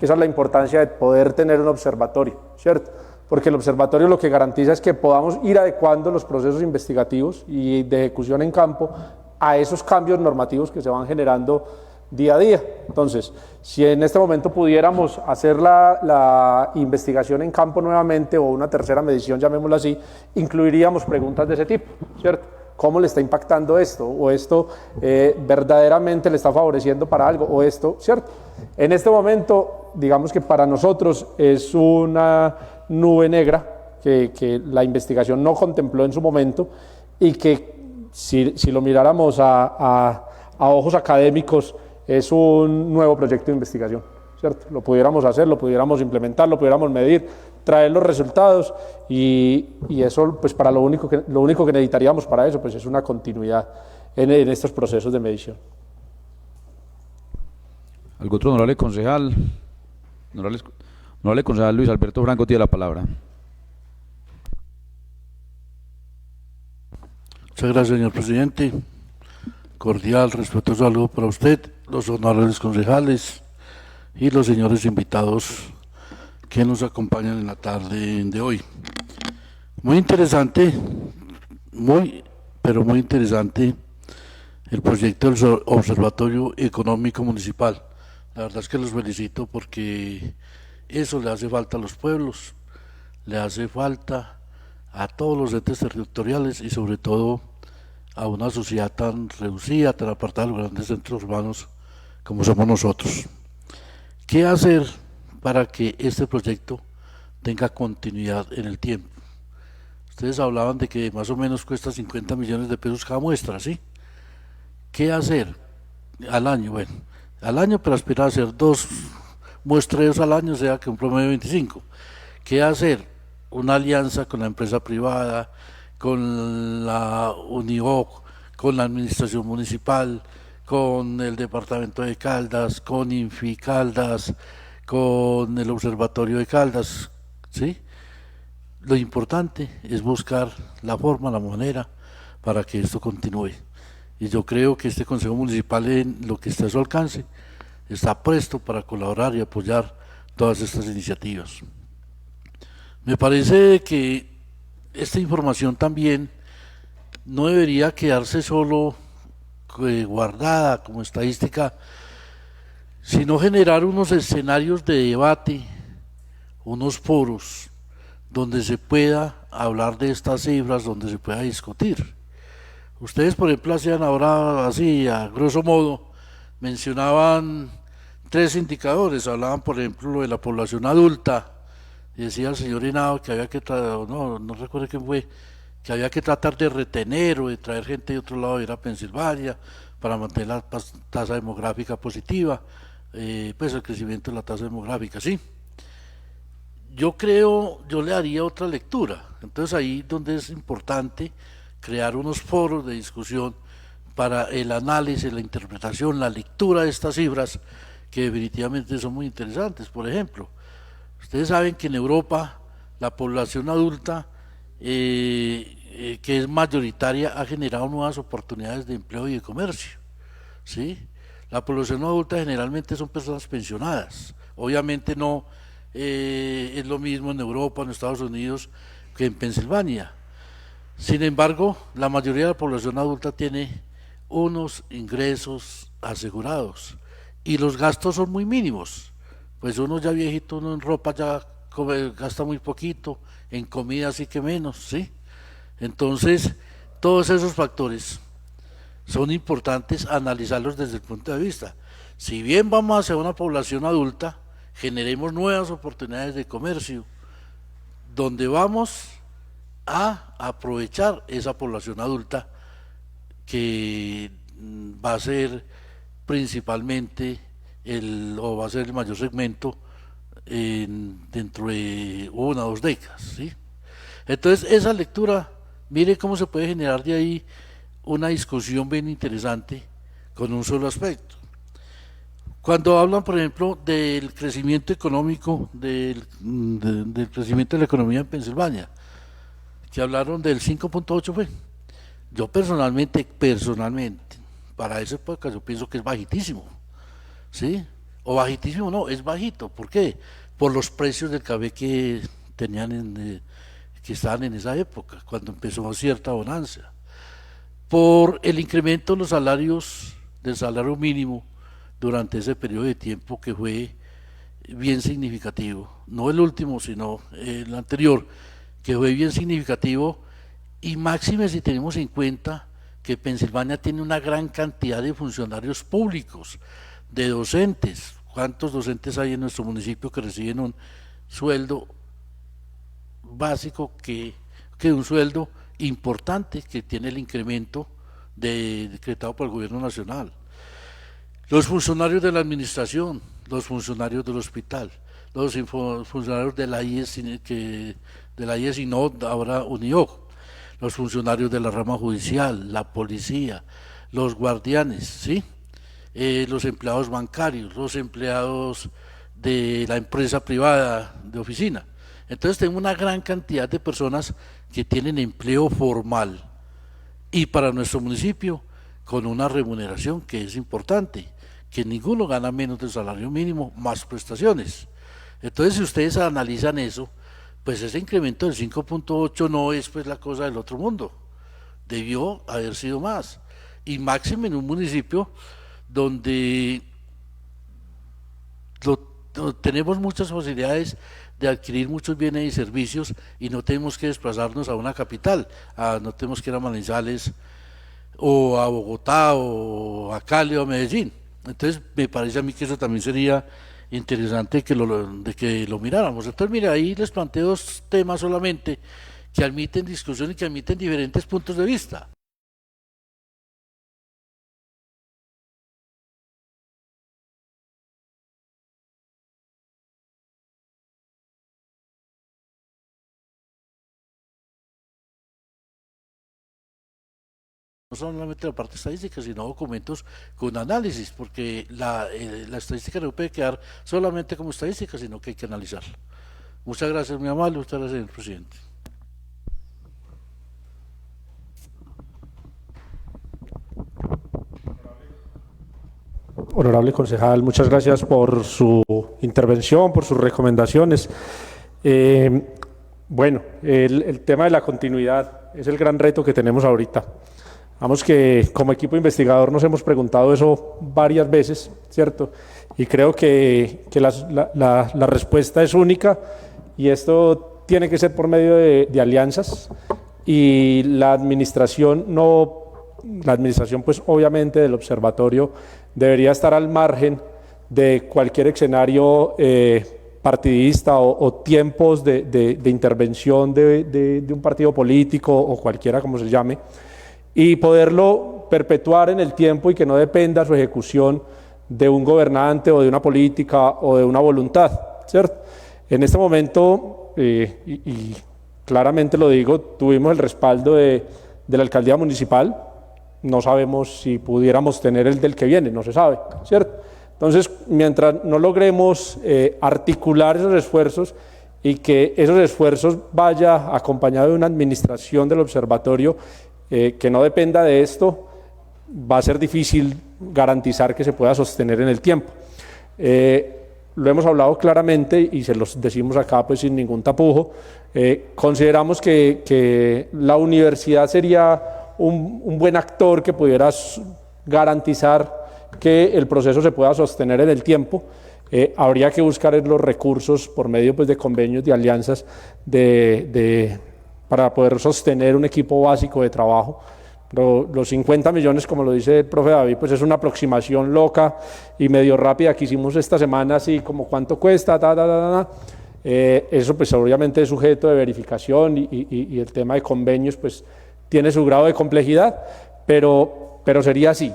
Esa es la importancia de poder tener un observatorio, ¿cierto? Porque el observatorio lo que garantiza es que podamos ir adecuando los procesos investigativos y de ejecución en campo a esos cambios normativos que se van generando día a día. Entonces, si en este momento pudiéramos hacer la investigación en campo nuevamente, o una tercera medición, llamémoslo así, incluiríamos preguntas de ese tipo, ¿cierto? ¿Cómo le está impactando esto? ¿O esto verdaderamente le está favoreciendo para algo? ¿O esto, cierto? En este momento, digamos que para nosotros es una nube negra que la investigación no contempló en su momento, y que si lo miráramos a ojos académicos es un nuevo proyecto de investigación, ¿cierto? Lo pudiéramos hacer, lo pudiéramos implementar, lo pudiéramos medir, traer los resultados, y eso pues lo único que necesitaríamos para eso pues es una continuidad en estos procesos de medición. ¿Algún otro honorable concejal? Honorable concejal Luis Alberto Franco tiene la palabra. Muchas gracias, señor presidente. Cordial, respetuoso saludo para usted, los honorables concejales y los señores invitados que nos acompañan en la tarde de hoy. Muy interesante, pero muy interesante el proyecto del Observatorio Económico Municipal. La verdad es que los felicito, porque eso le hace falta a los pueblos, le hace falta a todos los entes territoriales y sobre todo a una sociedad tan reducida, tan apartada de los grandes centros urbanos como somos nosotros. ¿Qué hacer para que este proyecto tenga continuidad en el tiempo? Ustedes hablaban de que más o menos cuesta 50 millones de pesos cada muestra, ¿sí? ¿Qué hacer al año? Bueno, al año, pero aspirar a hacer 2 muestreos al año, sea que un promedio de 25. ¿Qué hacer? Una alianza con la empresa privada, con la UNIOC, con la administración municipal, con el departamento de Caldas, con Infi Caldas, con el Observatorio de Caldas, ¿sí? Lo importante es buscar la forma, la manera para que esto continúe. Y yo creo que este Consejo Municipal, en lo que esté a su alcance, está presto para colaborar y apoyar todas estas iniciativas. Me parece que esta información también no debería quedarse solo guardada como estadística, sino generar unos escenarios de debate, unos foros donde se pueda hablar de estas cifras, donde se pueda discutir. Ustedes, por ejemplo, hacían ahora así, a grosso modo, mencionaban tres indicadores, hablaban, por ejemplo, lo de la población adulta, y decía el señor Henao que había que, no recuerdo quién fue, que había que tratar de retener o de traer gente de otro lado de ir a Pensilvania para mantener la tasa demográfica positiva, pues el crecimiento de la tasa demográfica, sí. Yo creo, yo le haría otra lectura, entonces ahí donde es importante crear unos foros de discusión para el análisis, la interpretación, la lectura de estas cifras que definitivamente son muy interesantes. Por ejemplo, ustedes saben que en Europa la población adulta que es mayoritaria ha generado nuevas oportunidades de empleo y de comercio, ¿sí? La población adulta generalmente son personas pensionadas, obviamente no es lo mismo en Europa, en Estados Unidos que en Pensilvania. Sin embargo, la mayoría de la población adulta tiene unos ingresos asegurados y los gastos son muy mínimos. Pues uno ya viejito, uno en ropa ya gasta muy poquito, en comida sí que menos, ¿sí? Entonces, todos esos factores son importantes analizarlos desde el punto de vista. Si bien vamos hacia una población adulta, generemos nuevas oportunidades de comercio, donde vamos a aprovechar esa población adulta que va a ser principalmente o va a ser el mayor segmento dentro de 1 o 2 décadas, ¿sí? Entonces esa lectura, mire cómo se puede generar de ahí una discusión bien interesante con un solo aspecto. Cuando hablan, por ejemplo, del crecimiento económico, del crecimiento de la economía en Pensilvania, que hablaron del 5.8 fue. Yo personalmente, para esa época yo pienso que es bajitísimo, ¿sí? O bajitísimo no, es bajito. ¿Por qué? Por los precios del café que tenían, que estaban en esa época, cuando empezó cierta bonanza. Por el incremento de los salarios, del salario mínimo, durante ese periodo de tiempo que fue bien significativo, no el último, sino el anterior, que fue bien significativo, y máxime si tenemos en cuenta que Pensilvania tiene una gran cantidad de funcionarios públicos, de docentes. ¿Cuántos docentes hay en nuestro municipio que reciben un sueldo básico, que un sueldo importante que tiene el incremento decretado por el gobierno nacional? Los funcionarios de la administración, los funcionarios del hospital, los funcionarios de la IES y no ahora UNIOC, los funcionarios de la rama judicial, la policía, los guardianes, ¿sí? Los empleados bancarios, los empleados de la empresa privada de oficina. Entonces tenemos una gran cantidad de personas que tienen empleo formal y para nuestro municipio con una remuneración que es importante, que ninguno gana menos del salario mínimo más prestaciones. Entonces, si ustedes analizan eso, pues ese incremento del 5.8 no es pues la cosa del otro mundo, debió haber sido más, y máximo en un municipio donde tenemos muchas posibilidades de adquirir muchos bienes y servicios y no tenemos que desplazarnos a una capital, no tenemos que ir a Manizales o a Bogotá o a Cali o a Medellín. Entonces me parece a mí que eso también sería interesante que lo miráramos. Entonces mire, ahí les planteo 2 temas solamente que admiten discusión y que admiten diferentes puntos de vista. no solamente la parte estadística, sino documentos con análisis, porque la estadística no puede quedar solamente como estadística, sino que hay que analizarla. Muchas gracias, muy amable. Muchas gracias, señor presidente. Honorable concejal, muchas gracias por su intervención, por sus recomendaciones. Bueno, el tema de la continuidad es el gran reto que tenemos ahorita. Vamos que como equipo investigador nos hemos preguntado eso varias veces, ¿cierto? Y creo que la respuesta es única, y esto tiene que ser por medio de alianzas, y la administración pues obviamente del observatorio debería estar al margen de cualquier escenario partidista o tiempos de intervención de un partido político o cualquiera como se llame, y poderlo perpetuar en el tiempo y que no dependa su ejecución de un gobernante o de una política o de una voluntad, ¿cierto? En este momento, y claramente lo digo, tuvimos el respaldo de la alcaldía municipal. No sabemos si pudiéramos tener el del que viene, no se sabe, ¿cierto? Entonces, mientras no logremos articular esos esfuerzos y que esos esfuerzos vaya acompañado de una administración del observatorio que no dependa de esto, va a ser difícil garantizar que se pueda sostener en el tiempo. Lo hemos hablado claramente y se los decimos acá pues sin ningún tapujo. Consideramos que la universidad sería un buen actor que pudiera garantizar que el proceso se pueda sostener en el tiempo. Habría que buscar los recursos por medio pues, de convenios, de alianzas, para poder sostener un equipo básico de trabajo. Los 50 millones, como lo dice el profe David, pues es una aproximación loca y medio rápida que hicimos esta semana, así como cuánto cuesta, eso pues obviamente es sujeto de verificación y el tema de convenios pues tiene su grado de complejidad, pero sería así.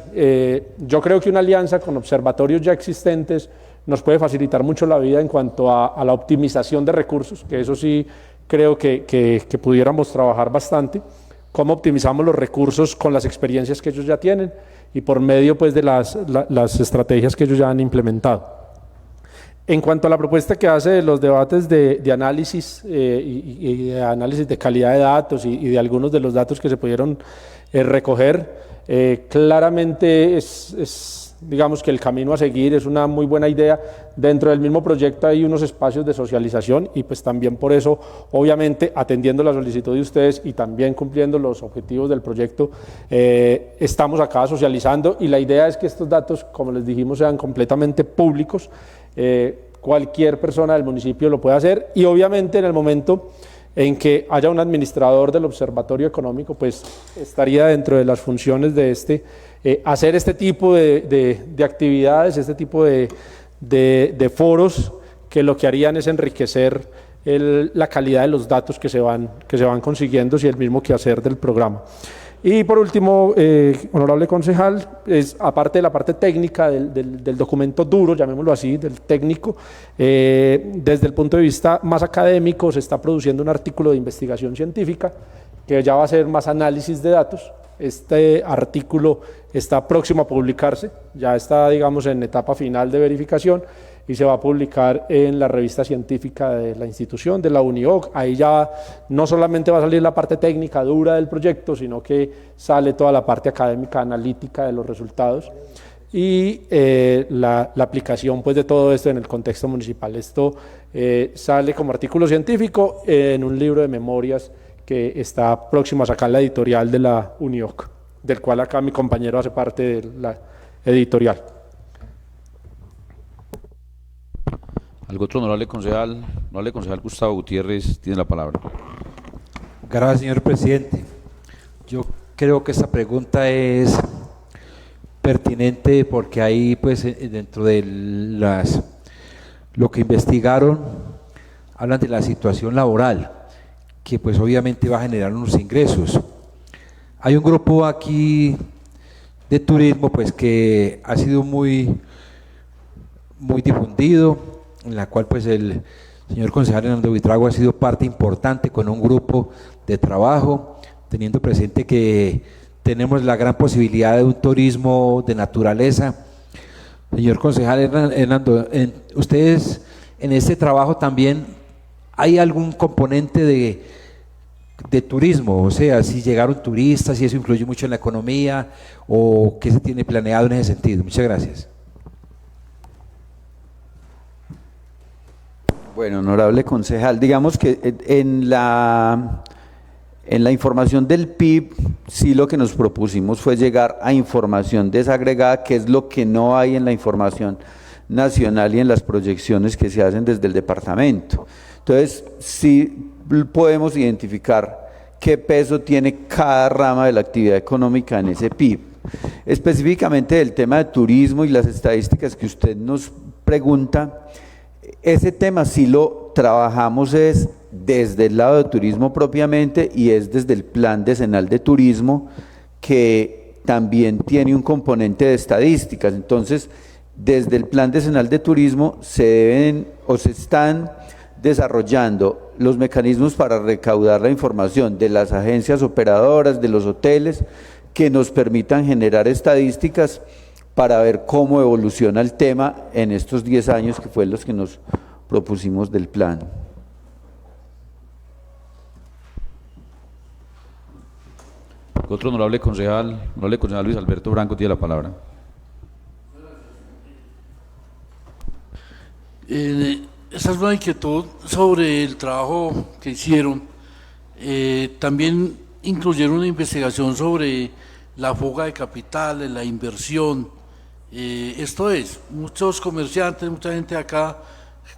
Yo creo que una alianza con observatorios ya existentes nos puede facilitar mucho la vida en cuanto a la optimización de recursos, que eso sí creo que pudiéramos trabajar bastante. Cómo optimizamos los recursos con las experiencias que ellos ya tienen y por medio pues, de las estrategias que ellos ya han implementado. En cuanto a la propuesta que hace de los debates de análisis y de análisis de calidad de datos y de algunos de los datos que se pudieron recoger, claramente digamos que el camino a seguir es una muy buena idea. Dentro del mismo proyecto hay unos espacios de socialización y pues también por eso, obviamente, atendiendo la solicitud de ustedes y también cumpliendo los objetivos del proyecto, estamos acá socializando y la idea es que estos datos, como les dijimos, sean completamente públicos. Cualquier persona del municipio lo puede hacer y obviamente en el momento en que haya un administrador del observatorio económico, pues estaría dentro de las funciones de hacer este tipo de actividades, este tipo de foros que lo que harían es enriquecer la calidad de los datos que se van consiguiendo y el mismo quehacer del programa. Y por último, honorable concejal, aparte de la parte técnica del documento duro, llamémoslo así, del técnico, desde el punto de vista más académico se está produciendo un artículo de investigación científica que ya va a ser más análisis de datos. Este artículo está próximo a publicarse, ya está, digamos, en etapa final de verificación y se va a publicar en la revista científica de la institución, de la UNIOC. Ahí ya no solamente va a salir la parte técnica dura del proyecto, sino que sale toda la parte académica, analítica de los resultados y la aplicación pues, de todo esto en el contexto municipal. Esto sale como artículo científico en un libro de memorias que está próximo a sacar la editorial de la UNIOC, del cual acá mi compañero hace parte de la editorial. ¿Algún otro honorable concejal? Honorable concejal Gustavo Gutiérrez tiene la palabra. Gracias, señor presidente. Yo creo que esta pregunta es pertinente porque ahí, pues, dentro de lo que investigaron, hablan de la situación laboral, que pues obviamente va a generar unos ingresos. Hay un grupo aquí de turismo pues que ha sido muy difundido, en la cual pues el señor concejal Hernando Buitrago ha sido parte importante con un grupo de trabajo, teniendo presente que tenemos la gran posibilidad de un turismo de naturaleza. Señor concejal Hernando, ustedes en este trabajo también hay algún componente de turismo, o sea, si llegaron turistas, si eso influye mucho en la economía, o qué se tiene planeado en ese sentido. Muchas gracias. Bueno, honorable concejal, digamos que en la información del PIB, sí lo que nos propusimos fue llegar a información desagregada, que es lo que no hay en la información nacional y en las proyecciones que se hacen desde el departamento. Entonces, sí podemos identificar qué peso tiene cada rama de la actividad económica en ese PIB. Específicamente del tema de turismo y las estadísticas que usted nos pregunta, ese tema sí lo trabajamos es desde el lado de turismo propiamente y es desde el plan decenal de turismo, que también tiene un componente de estadísticas. Entonces, desde el plan decenal de turismo se deben o se están desarrollando los mecanismos para recaudar la información de las agencias operadoras, de los hoteles, que nos permitan generar estadísticas para ver cómo evoluciona el tema en estos 10 años que fue los que nos propusimos del plan. Otro honorable concejal Luis Alberto Branco tiene la palabra. Esa es una inquietud sobre el trabajo que hicieron. También incluyeron una investigación sobre la fuga de capitales, la inversión. Esto es, muchos comerciantes, mucha gente acá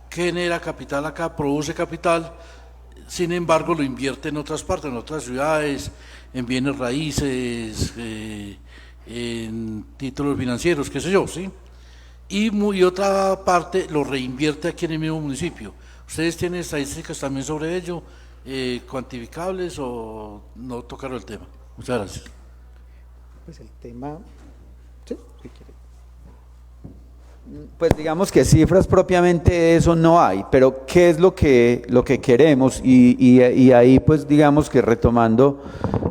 genera capital acá, produce capital, sin embargo lo invierte en otras partes, en otras ciudades, en bienes raíces, en títulos financieros, qué sé yo, ¿sí? Y otra parte lo reinvierte aquí en el mismo municipio. ¿Ustedes tienen estadísticas también sobre ello, cuantificables, o no tocaron el tema? Muchas gracias. Pues el tema, sí, si quiere. Pues digamos que cifras propiamente de eso no hay, pero ¿qué es lo que queremos? Y ahí pues digamos que retomando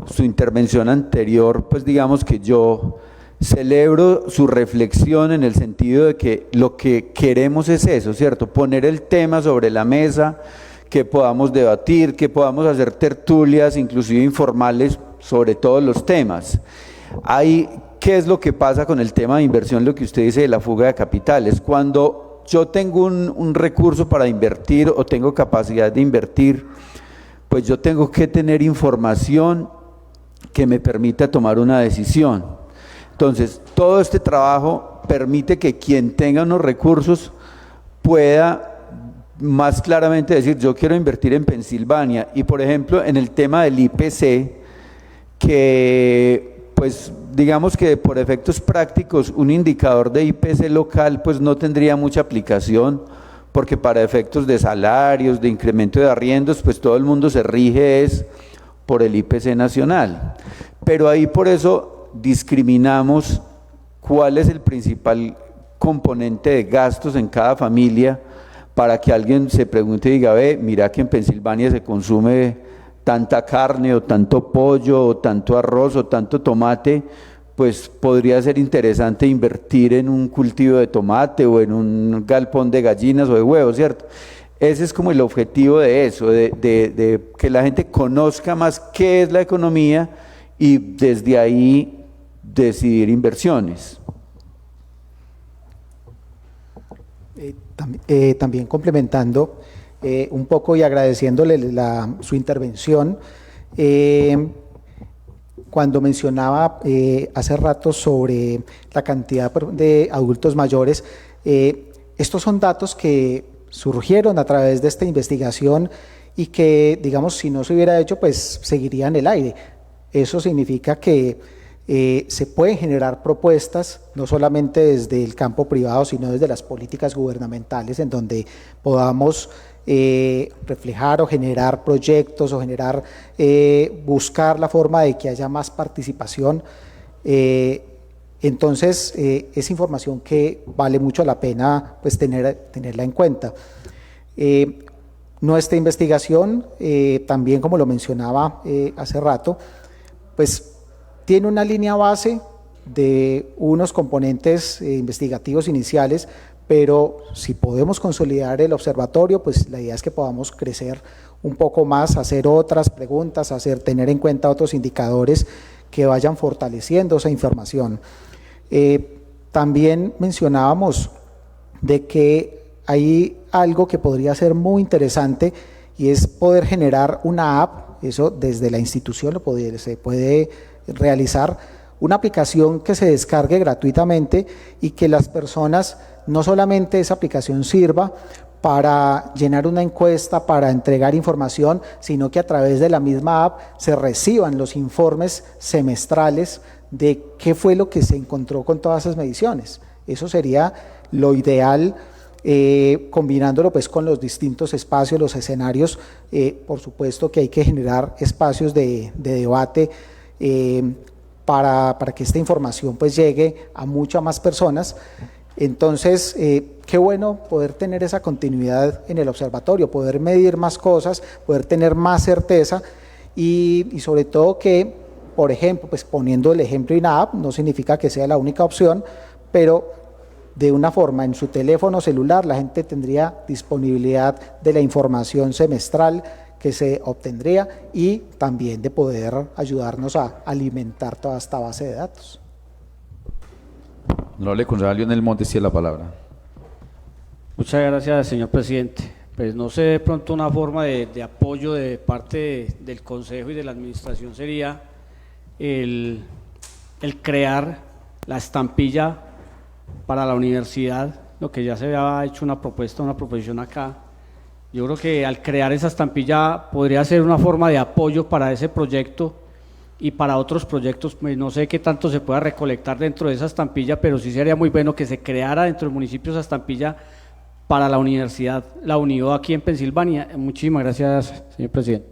su intervención anterior, pues digamos que yo celebro su reflexión en el sentido de que lo que queremos es eso, ¿cierto? Poner el tema sobre la mesa, que podamos debatir, que podamos hacer tertulias, inclusive informales, sobre todos los temas. ¿Qué es lo que pasa con el tema de inversión, lo que usted dice de la fuga de capitales? Cuando yo tengo un recurso para invertir o tengo capacidad de invertir, pues yo tengo que tener información que me permita tomar una decisión. Entonces, todo este trabajo permite que quien tenga unos recursos pueda más claramente decir, yo quiero invertir en Pensilvania. Y por ejemplo, en el tema del IPC, que pues digamos que por efectos prácticos un indicador de IPC local pues no tendría mucha aplicación, porque para efectos de salarios, de incremento de arriendos, pues todo el mundo se rige es por el IPC nacional. Pero ahí por eso discriminamos cuál es el principal componente de gastos en cada familia, para que alguien se pregunte y diga, ve, mira que en Pensilvania se consume tanta carne o tanto pollo o tanto arroz o tanto tomate, pues podría ser interesante invertir en un cultivo de tomate o en un galpón de gallinas o de huevos, ¿cierto? Ese es como el objetivo de eso, de que la gente conozca más qué es la economía y desde ahí decidir inversiones. También complementando un poco y agradeciéndole su intervención, cuando mencionaba hace rato sobre la cantidad de adultos mayores, estos son datos que surgieron a través de esta investigación y que, digamos, si no se hubiera hecho, pues seguiría en el aire. Eso significa que se pueden generar propuestas, no solamente desde el campo privado, sino desde las políticas gubernamentales, en donde podamos reflejar o generar proyectos o buscar la forma de que haya más participación. Entonces, es información que vale mucho la pena pues tenerla en cuenta. Nuestra investigación, también como lo mencionaba hace rato, pues tiene una línea base de unos componentes investigativos iniciales, pero si podemos consolidar el observatorio, pues la idea es que podamos crecer un poco más, hacer otras preguntas, tener en cuenta otros indicadores que vayan fortaleciendo esa información. También mencionábamos de que hay algo que podría ser muy interesante y es poder generar una app, eso desde la institución se puede realizar, una aplicación que se descargue gratuitamente y que las personas, no solamente esa aplicación sirva para llenar una encuesta, para entregar información, sino que a través de la misma app se reciban los informes semestrales de qué fue lo que se encontró con todas esas mediciones. Eso sería lo ideal, combinándolo pues con los distintos espacios, los escenarios. Por supuesto que hay que generar espacios de debate para que esta información pues llegue a muchas más personas. Entonces, qué bueno poder tener esa continuidad en el observatorio, poder medir más cosas, poder tener más certeza y sobre todo que, por ejemplo, pues poniendo el ejemplo INAAP, no significa que sea la única opción, pero de una forma en su teléfono celular la gente tendría disponibilidad de la información semestral que se obtendría y también de poder ayudarnos a alimentar toda esta base de datos. Honorable concejal Lionel Montes tiene la palabra. Muchas gracias, señor presidente. Pues no sé, de pronto una forma de apoyo de parte del Consejo y de la Administración sería el crear la estampilla para la universidad, lo que ya se había hecho una proposición acá. Yo creo que al crear esa estampilla podría ser una forma de apoyo para ese proyecto y para otros proyectos. Pues no sé qué tanto se pueda recolectar dentro de esa estampilla, pero sí sería muy bueno que se creara dentro del municipio esa estampilla para la universidad, la UNIO aquí en Pensilvania. Muchísimas gracias, señor presidente.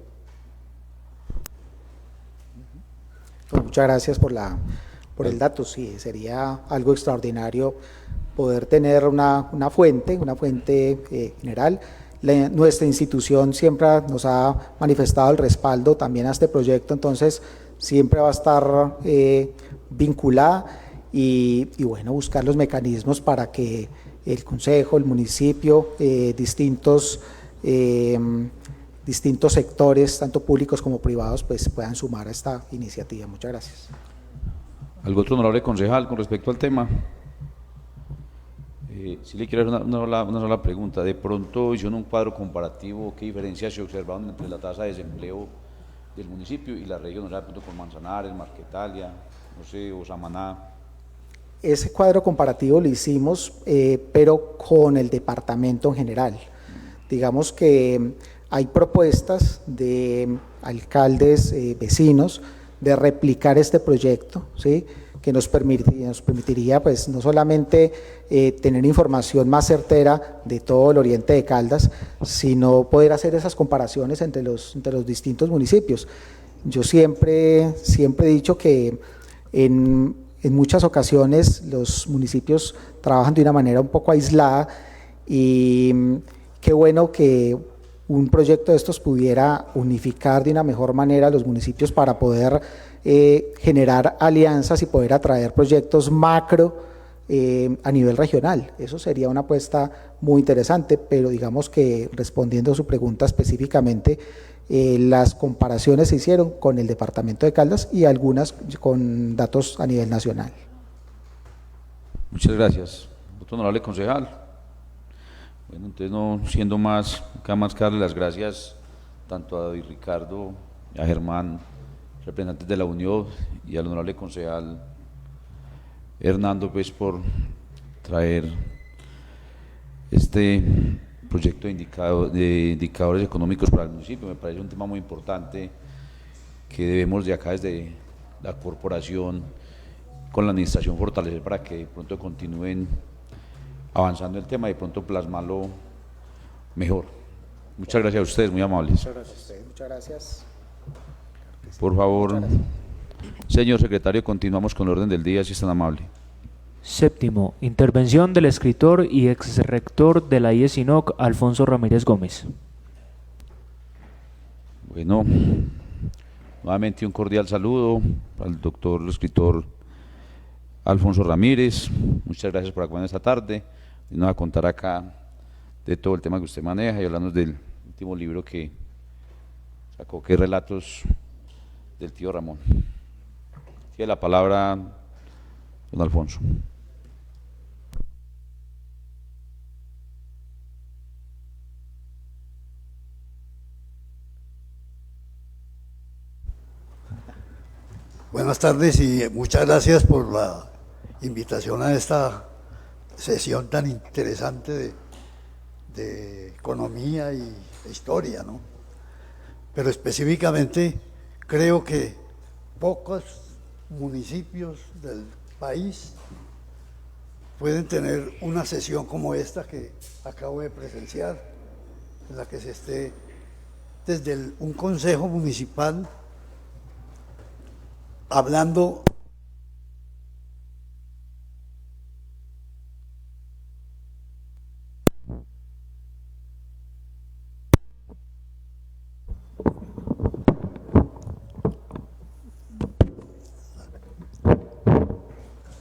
Pues muchas gracias por el dato. Sí, sería algo extraordinario poder tener una fuente general. Nuestra institución siempre nos ha manifestado el respaldo también a este proyecto, entonces siempre va a estar vinculada y bueno, buscar los mecanismos para que el Consejo, el municipio, distintos sectores, tanto públicos como privados, pues puedan sumar a esta iniciativa. Muchas gracias. ¿Algo otro honorable concejal con respecto al tema? Si le quiero hacer una sola pregunta. De pronto hicieron un cuadro comparativo, ¿qué diferencias se observaron entre la tasa de desempleo del municipio y la región? O sea, de pronto con Manzanares, Marquetalia, no sé, o Samaná. Ese cuadro comparativo lo hicimos, pero con el departamento en general. Digamos que hay propuestas de alcaldes vecinos de replicar este proyecto, ¿sí?, que nos permitiría pues no solamente tener información más certera de todo el oriente de Caldas, sino poder hacer esas comparaciones entre los distintos municipios. Yo siempre he dicho que en muchas ocasiones los municipios trabajan de una manera un poco aislada y qué bueno que un proyecto de estos pudiera unificar de una mejor manera a los municipios para poder generar alianzas y poder atraer proyectos macro a nivel regional. Eso sería una apuesta muy interesante, pero digamos que respondiendo a su pregunta específicamente, las comparaciones se hicieron con el departamento de Caldas y algunas con datos a nivel nacional. Muchas gracias. Otro honorable concejal. Bueno, entonces no siendo más que darle las gracias tanto a David Ricardo y a Germán, representantes de la Unión, y al honorable concejal Hernando, pues por traer este proyecto de indicadores económicos para el municipio. Me parece un tema muy importante que debemos de acá desde la corporación con la administración fortalecer para que de pronto continúen avanzando el tema y de pronto plasmarlo mejor. Muchas gracias a ustedes, muy amables. Muchas gracias a ustedes, muchas gracias. Por favor, señor secretario, continuamos con el orden del día, si es tan amable. Séptimo, intervención del escritor y exrector de la IESINOC, Alfonso Ramírez Gómez. Bueno, Nuevamente un cordial saludo al doctor, el escritor Alfonso Ramírez. Muchas gracias por acompañarnos esta tarde y nos va a contar acá de todo el tema que usted maneja y hablarnos del último libro que sacó, que es Relatos del tío Ramón. Tiene la palabra don Alfonso. Buenas tardes y muchas gracias por la invitación a esta sesión tan interesante de economía y historia, ¿no? Pero específicamente creo que pocos municipios del país pueden tener una sesión como esta que acabo de presenciar, en la que se esté desde un consejo municipal hablando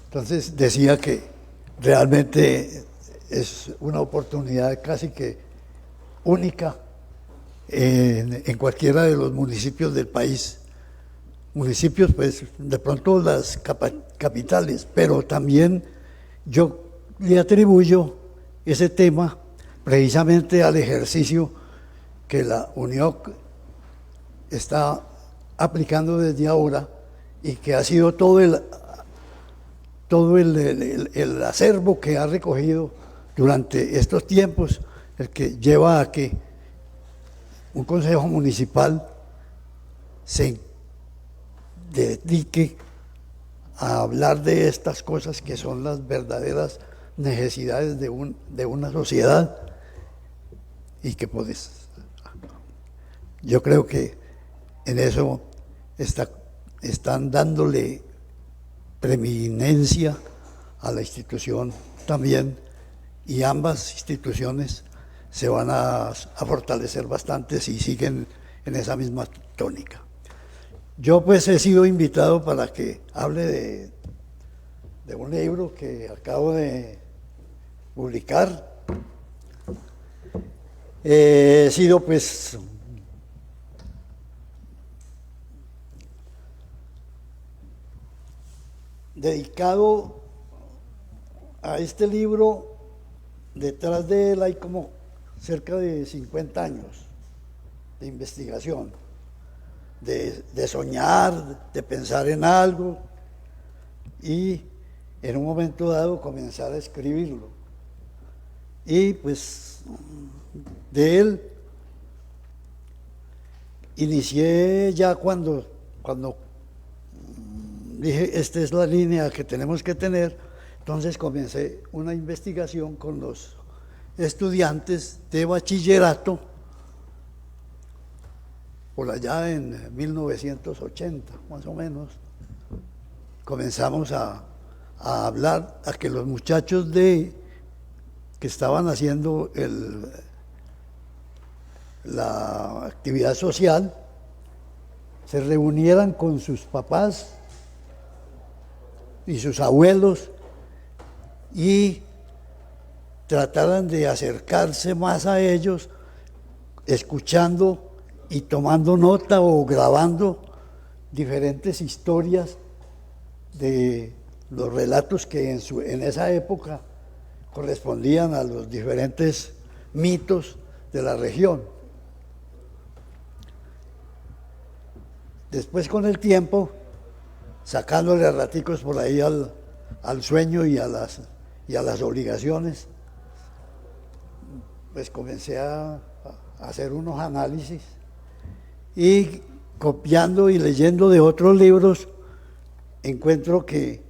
entonces decía que realmente es una oportunidad casi que única en cualquiera de los municipios del país. Municipios, pues de pronto las capitales, pero también yo le atribuyo ese tema precisamente al ejercicio que la UNIOC está aplicando desde ahora y que ha sido todo el acervo que ha recogido durante estos tiempos, el que lleva a que un consejo municipal se dedique a hablar de estas cosas que son las verdaderas necesidades de una sociedad, y que pues yo creo que en eso están dándole preeminencia a la institución también, y ambas instituciones se van a fortalecer bastante si siguen en esa misma tónica. Yo pues he sido invitado para que hable de un libro que acabo de publicar. He sido pues dedicado a este libro. Detrás de él hay como cerca de 50 años de investigación, de soñar, de pensar en algo y en un momento dado comenzar a escribirlo. Y pues de él inicié ya cuando dije, esta es la línea que tenemos que tener. Entonces comencé una investigación con los estudiantes de bachillerato por allá en 1980, más o menos. Comenzamos a hablar, a que los muchachos que estaban haciendo la actividad social se reunieran con sus papás y sus abuelos y trataran de acercarse más a ellos, escuchando y tomando nota o grabando diferentes historias de los relatos que en esa época correspondían a los diferentes mitos de la región. Después, con el tiempo, sacándole raticos por ahí al sueño y a las obligaciones, pues comencé a hacer unos análisis y, copiando y leyendo de otros libros, encuentro que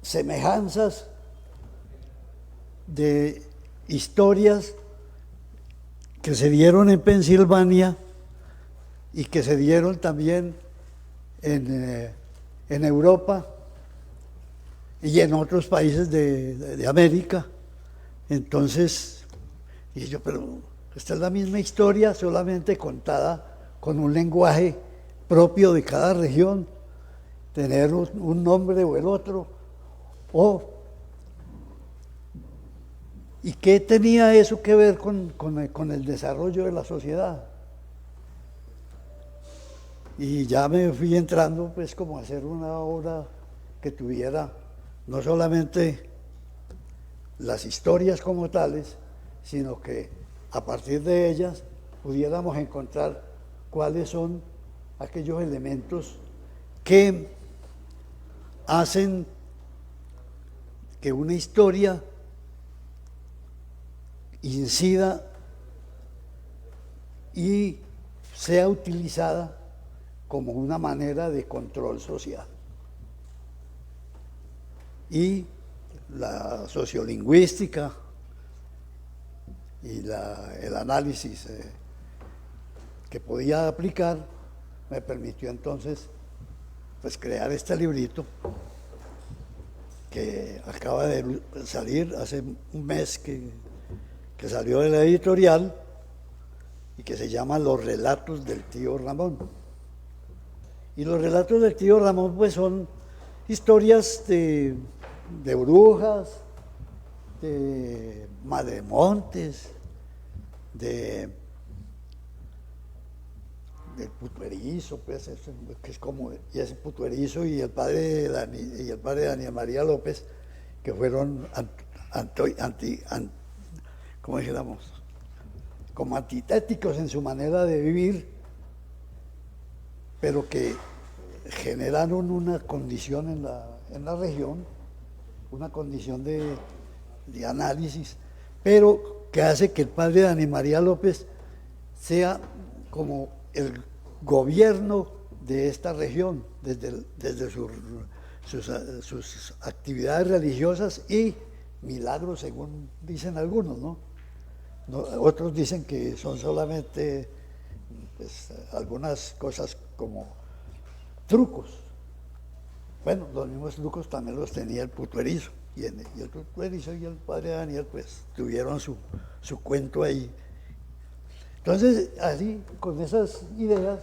semejanzas de historias que se dieron en Pensilvania y que se dieron también en Europa y en otros países de América. Entonces, y yo, pero Esta es la misma historia, solamente contada con un lenguaje propio de cada región, tener un nombre o el otro, ¿y qué tenía eso que ver con el desarrollo de la sociedad? Y ya me fui entrando pues como a hacer una obra que tuviera no solamente las historias como tales, sino que a partir de ellas pudiéramos encontrar cuáles son aquellos elementos que hacen que una historia incida y sea utilizada como una manera de control social. Y la sociolingüística y el análisis que podía aplicar me permitió entonces pues crear este librito que acaba de salir hace un mes que salió de la editorial y que se llama Los relatos del tío Ramón. Y los relatos del tío Ramón pues son historias de brujas, de madremontes, del putuerizo, pues, que es como, y ese putuerizo y el padre de Daniel María López, que fueron ¿cómo dijéramos? Como antitéticos en su manera de vivir, pero que generaron una condición en la región, una condición de análisis, pero que hace que el padre de Daniel María López sea como el gobierno de esta región, desde sus actividades religiosas y milagros, según dicen algunos, ¿no? Otros dicen que son solamente pues, algunas cosas como trucos. Bueno, los mismos trucos también los tenía el putuerizo, y el putuerizo y el padre Daniel pues tuvieron su cuento ahí. Entonces, así, con esas ideas,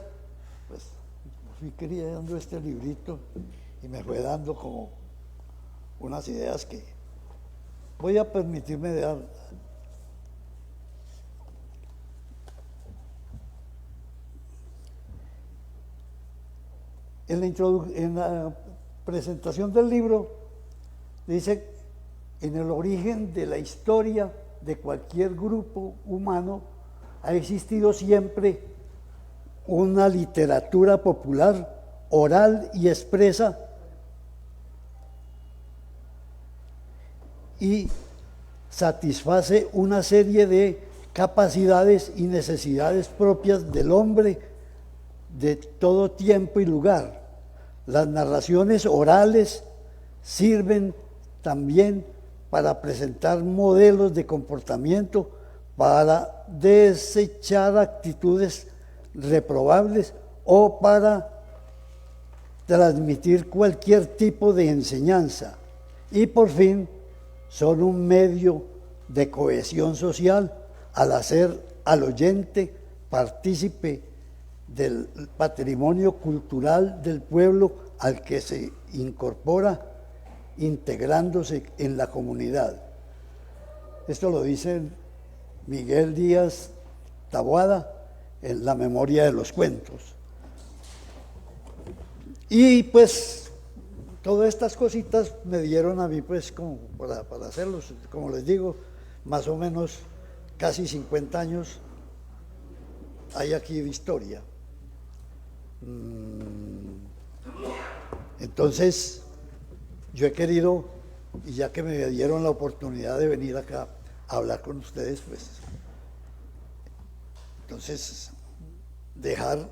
pues fui creando este librito y me fue dando como unas ideas que voy a permitirme dar. En la presentación del libro dice: en el origen de la historia de cualquier grupo humano ha existido siempre una literatura popular, oral y expresa, y satisface una serie de capacidades y necesidades propias del hombre de todo tiempo y lugar. Las narraciones orales sirven también para presentar modelos de comportamiento, para desechar actitudes reprobables o para transmitir cualquier tipo de enseñanza. Y por fin, son un medio de cohesión social al hacer al oyente partícipe del patrimonio cultural del pueblo al que se incorpora, integrándose en la comunidad. Esto lo dice Miguel Díaz Taboada en La memoria de los cuentos. Y pues todas estas cositas me dieron a mí pues como para hacerlos, como les digo, más o menos casi 50 años hay aquí de historia. Entonces yo he querido, y ya que me dieron la oportunidad de venir acá a hablar con ustedes, pues entonces dejar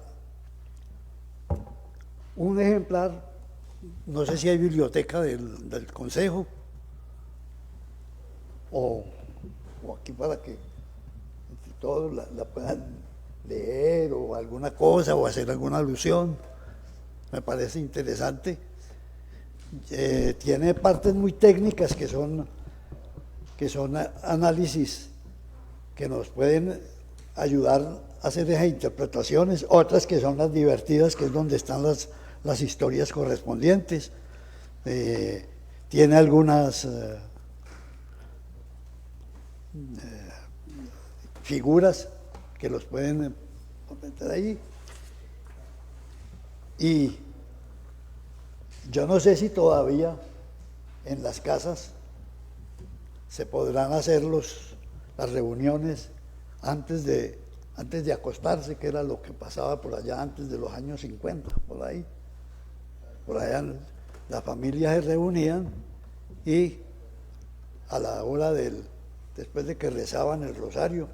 un ejemplar. No sé si hay biblioteca del Consejo o aquí para que entre todos la puedan leer o alguna cosa o hacer alguna alusión. Me parece interesante. Tiene partes muy técnicas que son análisis que nos pueden ayudar a hacer esas interpretaciones, otras que son las divertidas, que es donde están las historias correspondientes. Tiene algunas figuras que los pueden meter ahí. Y yo no sé si todavía en las casas se podrán hacer las reuniones antes de acostarse, que era lo que pasaba por allá antes de los años 50, por ahí. Por allá las familias se reunían y a la hora después de que rezaban el rosario,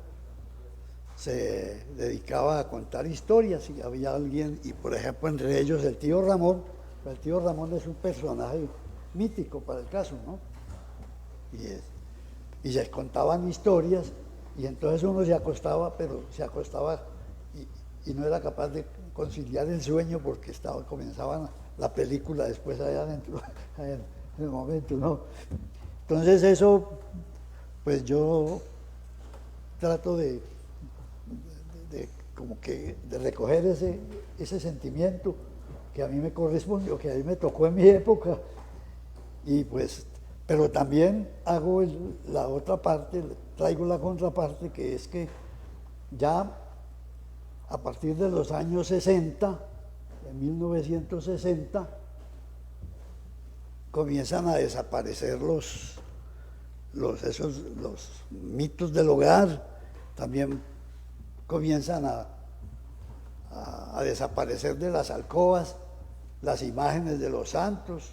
se dedicaba a contar historias y había alguien, y por ejemplo entre ellos el tío Ramón es un personaje mítico para el caso, ¿no? Y se contaban historias y entonces uno se acostaba, pero se acostaba y no era capaz de conciliar el sueño porque comenzaban la película después allá adentro, en el momento, ¿no? Entonces eso, pues yo trato de recoger ese sentimiento que a mí me correspondió, que a mí me tocó en mi época, y pues, pero también hago la otra parte, traigo la contraparte, que es que ya a partir de los años 60, de 1960, comienzan a desaparecer los mitos del hogar, también comienzan a desaparecer de las alcobas las imágenes de los santos,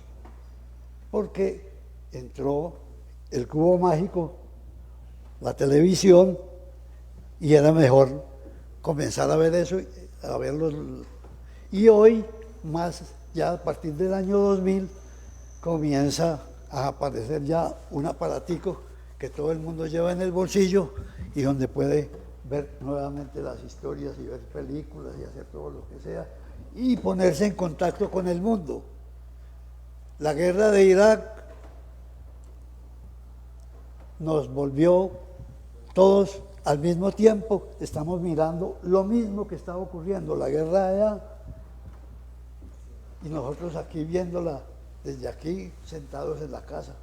porque entró el cubo mágico, la televisión, y era mejor comenzar a ver eso, a verlos. Y hoy, más ya a partir del año 2000, comienza a aparecer ya un aparatico que todo el mundo lleva en el bolsillo y donde puede ver nuevamente las historias y ver películas y hacer todo lo que sea y ponerse en contacto con el mundo. La guerra de Irak nos volvió todos al mismo tiempo, estamos mirando lo mismo que estaba ocurriendo, la guerra allá, y nosotros aquí viéndola desde aquí sentados en la casa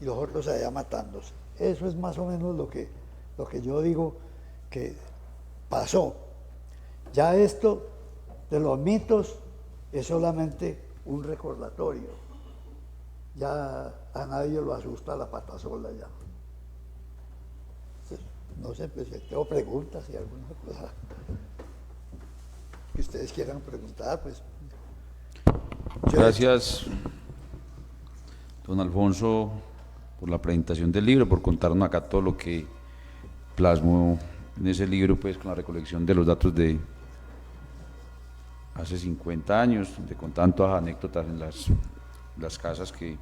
y los otros allá matándose. Eso es más o menos lo que yo digo que pasó. Ya esto de los mitos es solamente un recordatorio. Ya a nadie lo asusta la pata sola ya. No sé, pues tengo preguntas y alguna cosa que ustedes quieran preguntar, pues. Gracias, don Alfonso, por la presentación del libro, por contarnos acá todo lo que plasmó en ese libro, pues con la recolección de los datos de hace 50 años, de contar todas las anécdotas en las casas que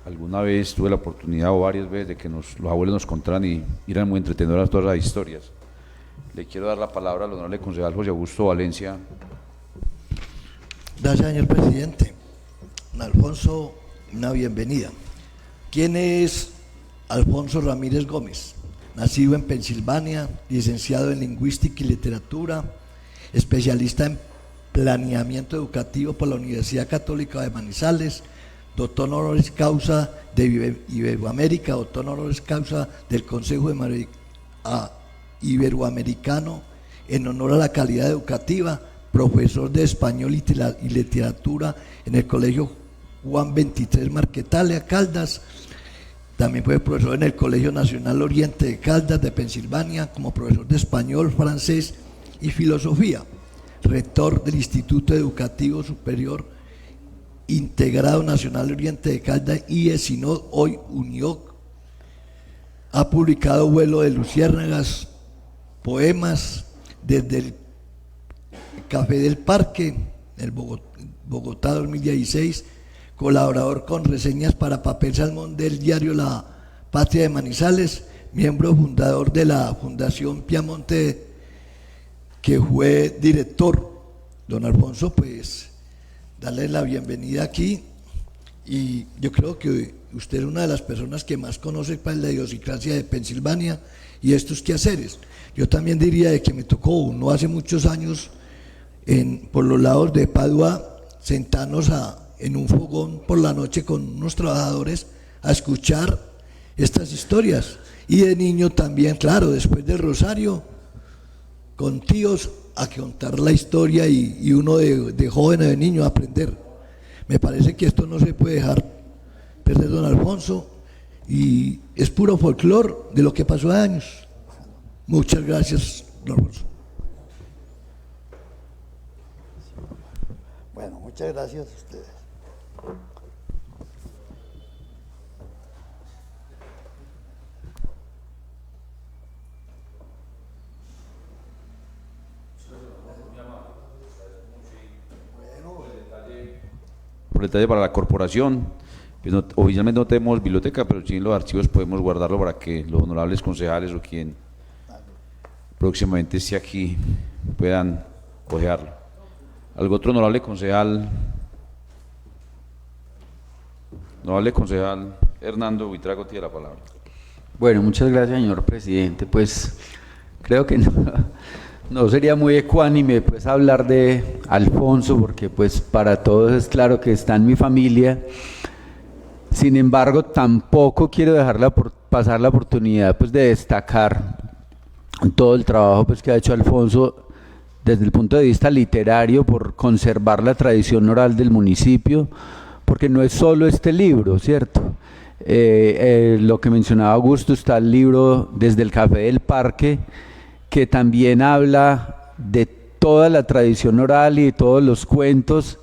alguna vez tuve la oportunidad o varias veces de que los abuelos nos contaran y eran muy entretenedoras todas las historias. Le quiero dar la palabra al honorable concejal José Augusto Valencia. Gracias, señor presidente. Don Alfonso, una bienvenida. ¿Quién es Alfonso Ramírez Gómez? Nacido en Pensilvania, licenciado en Lingüística y Literatura, especialista en Planeamiento Educativo por la Universidad Católica de Manizales, doctor honoris causa de Iberoamérica, doctor honoris causa del Consejo Iberoamericano en honor a la calidad educativa, profesor de español y literatura en el Colegio Juan 23 Marquetalia, Caldas. También fue profesor en el Colegio Nacional Oriente de Caldas de Pensilvania como profesor de español, francés y filosofía, rector del Instituto Educativo Superior Integrado Nacional Oriente de Caldas y ESINOD, hoy UNIOC. Ha publicado Vuelo de Luciérnagas, poemas desde el Café del Parque, el Bogotá 2016, colaborador con reseñas para Papel Salmón del diario La Patria de Manizales, miembro fundador de la Fundación Piamonte, que fue director. Don Alfonso, pues darle la bienvenida aquí, y yo creo que usted es una de las personas que más conoce para la idiosincrasia de Pensilvania y estos quehaceres. Yo también diría de que me tocó, no hace muchos años, por los lados de Padua, sentarnos en un fogón por la noche con unos trabajadores a escuchar estas historias. Y de niño también, claro, después del rosario, con tíos a contar la historia y uno de joven o de niño a aprender. Me parece que esto no se puede dejar perder, don Alfonso, y es puro folclore de lo que pasó hace años. Muchas gracias, don Alfonso. Bueno, muchas gracias a ustedes. Por detalle para la corporación, pues oficialmente no tenemos biblioteca, pero sí en los archivos podemos guardarlo para que los honorables concejales o quien próximamente esté aquí puedan ojearlo. ¿Algún otro honorable concejal? Honorable concejal Hernando Buitrago tiene la palabra. Bueno, muchas gracias, señor presidente. Pues creo que no sería muy ecuánime pues hablar de Alfonso, porque pues para todos es claro que está en mi familia. Sin embargo, tampoco quiero pasar la oportunidad pues de destacar todo el trabajo pues que ha hecho Alfonso desde el punto de vista literario por conservar la tradición oral del municipio, porque no es solo este libro, ¿cierto? Lo que mencionaba Augusto, está el libro Desde el Café del Parque, que también habla de toda la tradición oral y de todos los cuentos,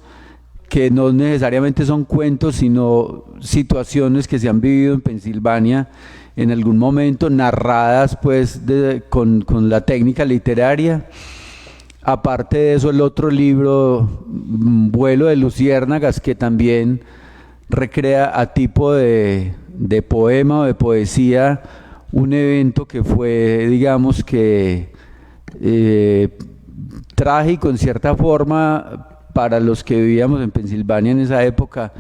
que no necesariamente son cuentos, sino situaciones que se han vivido en Pensilvania en algún momento, narradas pues con la técnica literaria. Aparte de eso, el otro libro, Vuelo de Luciérnagas, que también recrea a tipo de poema o de poesía un evento que fue, digamos que, trágico en cierta forma para los que vivíamos en Pensilvania en esa época,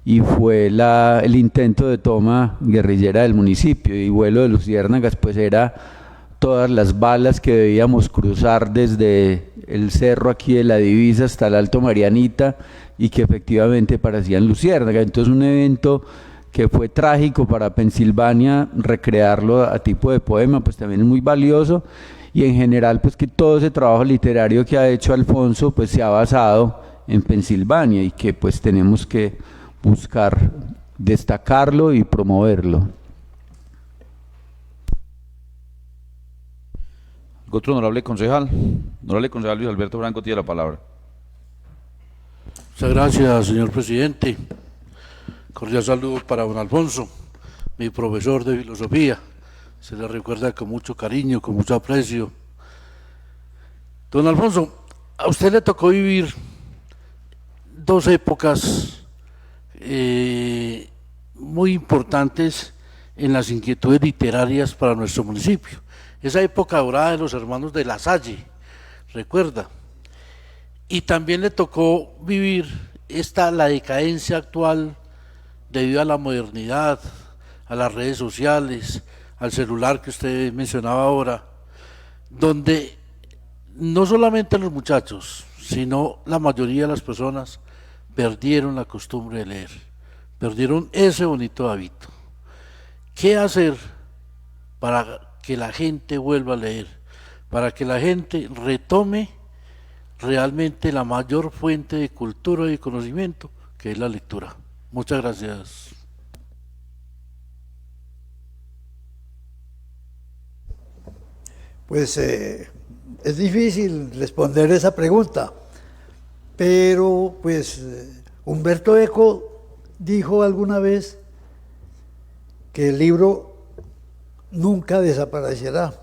y fue el intento de toma guerrillera del municipio. Y Vuelo de Luciérnagas pues era todas las balas que debíamos cruzar desde el cerro aquí de la Divisa hasta el Alto Marianita, y que efectivamente parecían luciérnagas. Entonces un evento que fue trágico para Pensilvania, recrearlo a tipo de poema pues también es muy valioso. Y en general pues que todo ese trabajo literario que ha hecho Alfonso pues se ha basado en Pensilvania, y que pues tenemos que buscar destacarlo y promoverlo. Otro honorable concejal. Honorable concejal Luis Alberto Franco tiene la palabra. Muchas gracias, señor presidente. Cordial saludo para don Alfonso, mi profesor de filosofía. Se le recuerda con mucho cariño, con mucho aprecio. Don Alfonso, a usted le tocó vivir dos épocas muy importantes en las inquietudes literarias para nuestro municipio. Esa época dorada de los hermanos de La Salle, recuerda. Y también le tocó vivir la decadencia actual debido a la modernidad, a las redes sociales, al celular que usted mencionaba ahora, donde no solamente los muchachos, sino la mayoría de las personas perdieron la costumbre de leer, perdieron ese bonito hábito. ¿Qué hacer para que la gente vuelva a leer, para que la gente retome realmente la mayor fuente de cultura y conocimiento, que es la lectura? Muchas gracias. Pues es difícil responder esa pregunta, pero pues Humberto Eco dijo alguna vez que el libro nunca desaparecerá.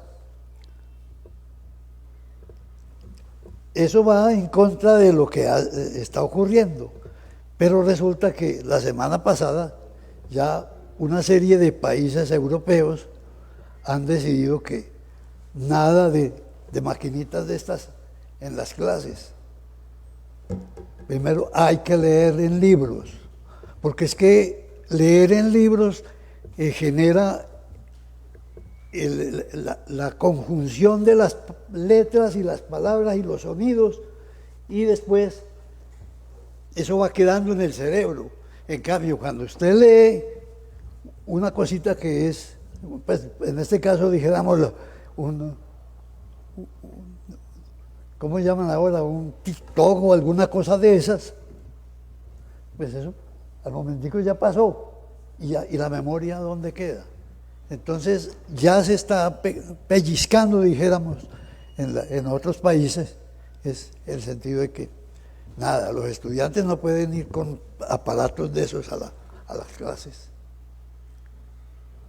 Eso va en contra de lo que está ocurriendo, pero resulta que la semana pasada ya una serie de países europeos han decidido que nada de maquinitas de estas en las clases. Primero hay que leer en libros, porque es que leer en libros genera la conjunción de las letras y las palabras y los sonidos, y después eso va quedando en el cerebro. En cambio, cuando usted lee una cosita que es, pues en este caso dijéramos, ¿cómo llaman ahora? Un TikTok o alguna cosa de esas, pues eso, al momentico ya pasó, y la memoria ¿dónde queda? Entonces ya se está pellizcando, dijéramos, en otros países, es el sentido de que, nada, los estudiantes no pueden ir con aparatos de esos a las clases.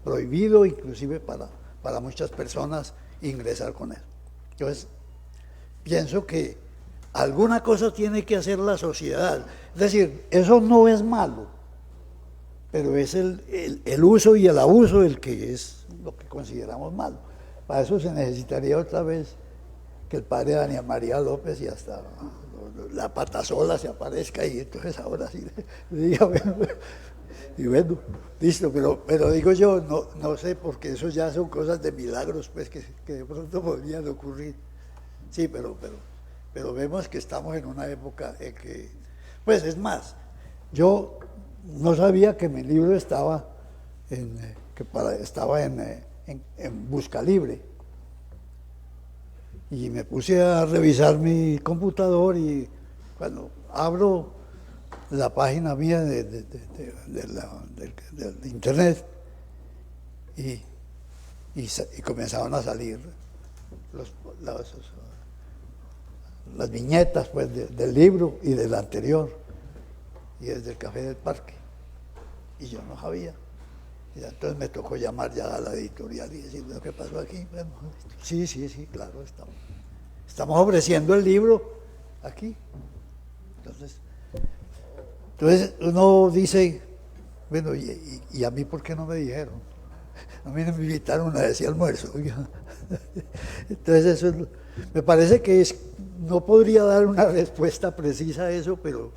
Prohibido inclusive para muchas personas ingresar con él. Entonces, pienso que alguna cosa tiene que hacer la sociedad. Es decir, eso no es malo, pero es el uso y el abuso el que es lo que consideramos malo. Para eso se necesitaría otra vez que el padre Daniel María López y hasta la Patasola se aparezca, y entonces ahora sí le diga, bueno, listo, pero digo yo, no sé, porque eso ya son cosas de milagros, pues, que de pronto podrían ocurrir. Sí, pero vemos que estamos en una época en que, pues es más, yo no sabía que mi libro estaba en Busca Libre, y me puse a revisar mi computador, y cuando abro la página mía de internet y comenzaron a salir las viñetas, pues, del libro y del anterior, y desde el Café del Parque, y yo no sabía. Y entonces me tocó llamar ya a la editorial y decir lo que pasó aquí. Bueno, sí, claro, estamos ofreciendo el libro aquí. Entonces uno dice, bueno, ¿y a mí por qué no me dijeron? A mí no me invitaron a ese almuerzo. Entonces eso me parece que no podría dar una respuesta precisa a eso, pero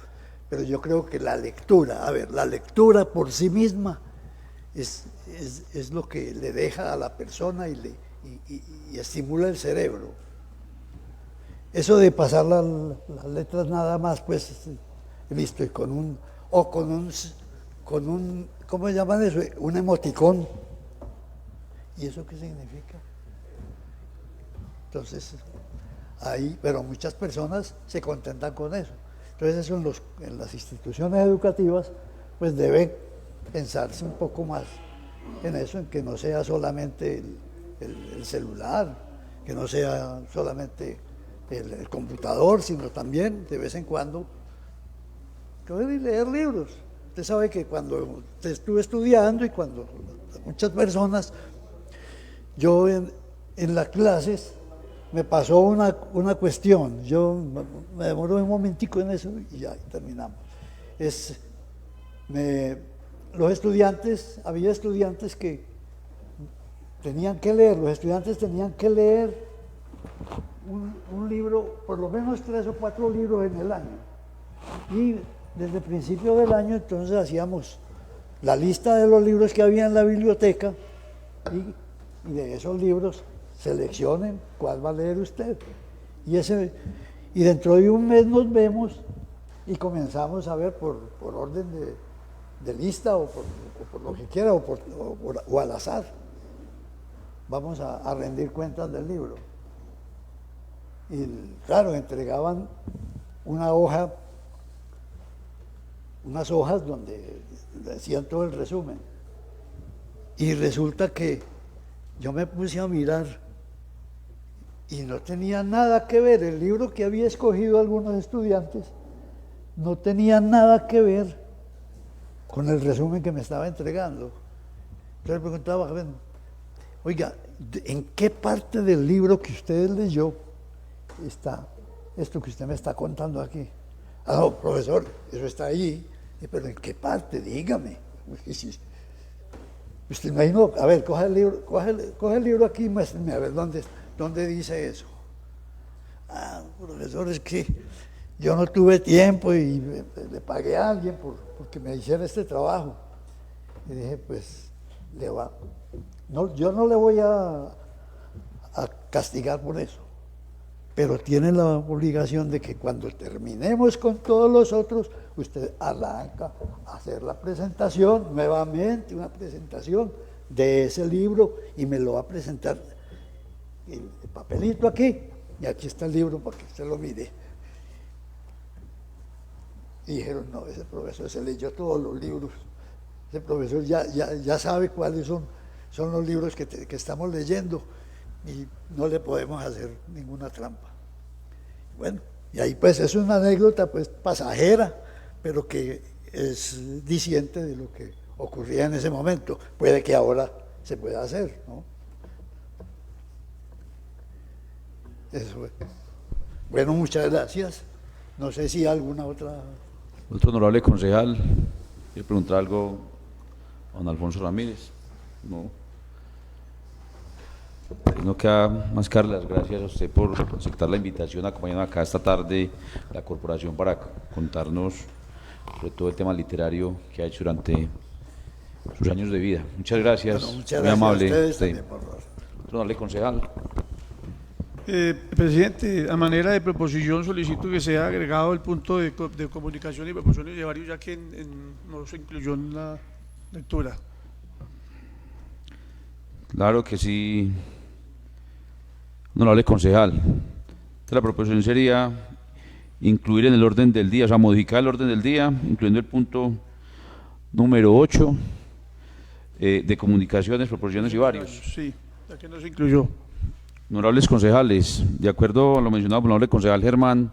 yo creo que la lectura por sí misma es lo que le deja a la persona y estimula el cerebro. Eso de pasar las letras nada más, pues, listo, y con un, ¿cómo llaman eso? Un emoticón. ¿Y eso qué significa? Entonces, pero muchas personas se contentan con eso. Entonces eso en las instituciones educativas, pues debe pensarse un poco más en eso, en que no sea solamente el celular, que no sea solamente el computador, sino también de vez en cuando leer libros. Usted sabe que cuando estuve estudiando y cuando muchas personas, yo en las clases me pasó una cuestión, yo me demoro un momentico en eso y ya terminamos. Los estudiantes, había estudiantes que tenían que leer, los estudiantes tenían que leer un libro, por lo menos 3 o 4 libros en el año. Y desde el principio del año entonces hacíamos la lista de los libros que había en la biblioteca y de esos libros seleccionen cuál va a leer usted. Y dentro de un mes nos vemos y comenzamos a ver por orden de lista o por lo que quiera o al azar. Vamos a rendir cuentas del libro. Y claro, entregaban unas hojas donde decían todo el resumen. Y resulta que yo me puse a mirar y no tenía nada que ver, el libro que había escogido algunos estudiantes no tenía nada que ver con el resumen que me estaba entregando. Entonces preguntaba, oiga, ¿en qué parte del libro que usted leyó está esto que usted me está contando aquí? Ah, no, profesor, eso está ahí. Pero ¿en qué parte? Dígame. Usted imagino, a ver, coge el libro aquí y muéstrame a ver dónde dice eso. Ah, profesor, es que yo no tuve tiempo y le pagué a alguien porque me hiciera este trabajo. Y dije, pues, no, yo no le voy a castigar por eso, pero tiene la obligación de que cuando terminemos con todos los otros, usted arranca a hacer la presentación, nuevamente una presentación de ese libro, y me lo va a presentar el papelito aquí, y aquí está el libro para que usted lo mire. Y dijeron, no, ese profesor se leyó todos los libros, ese profesor ya sabe cuáles son los libros que estamos leyendo, y no le podemos hacer ninguna trampa. Bueno, y ahí pues es una anécdota pues pasajera, pero que es diciente de lo que ocurría en ese momento. Puede que ahora se pueda hacer, ¿no? Eso es. Bueno, muchas gracias. No sé si alguna otra... Otro honorable concejal, ¿quiere preguntar algo a don Alfonso Ramírez? No. No queda más que darle las gracias a usted por aceptar la invitación, acompañarnos acá esta tarde a la corporación para contarnos sobre todo el tema literario que ha hecho durante sus años de vida. Muchas gracias, bueno, muchas muy gracias amable. a ustedes también, por favor. Otro honorable concejal. Presidente, a manera de proposición solicito que sea agregado el punto de comunicación y proporciones de varios, ya que no se incluyó en la lectura. Claro que sí, honorable concejal. La proposición sería incluir en el orden del día, o sea, modificar el orden del día, incluyendo el punto número 8 de comunicaciones, proposiciones y varios. Sí, ya que no se incluyó. Honorables concejales, de acuerdo a lo mencionado por el honorable concejal Germán,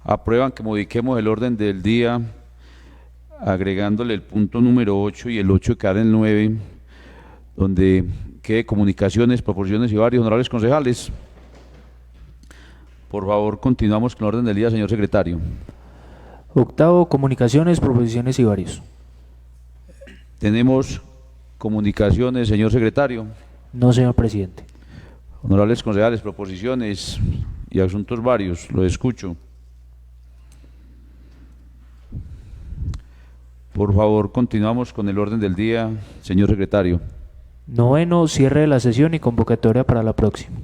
aprueban que modifiquemos el orden del día agregándole el punto número 8 y el 8 quedar en el 9, donde quede comunicaciones, proposiciones y varios. Honorables concejales, por favor, continuamos con el orden del día, señor secretario. Octavo, comunicaciones, proposiciones y varios. Tenemos comunicaciones, señor secretario. No, señor presidente. Honorables concejales, proposiciones y asuntos varios, lo escucho. Por favor, continuamos con el orden del día, señor secretario. Noveno, cierre de la sesión y convocatoria para la próxima.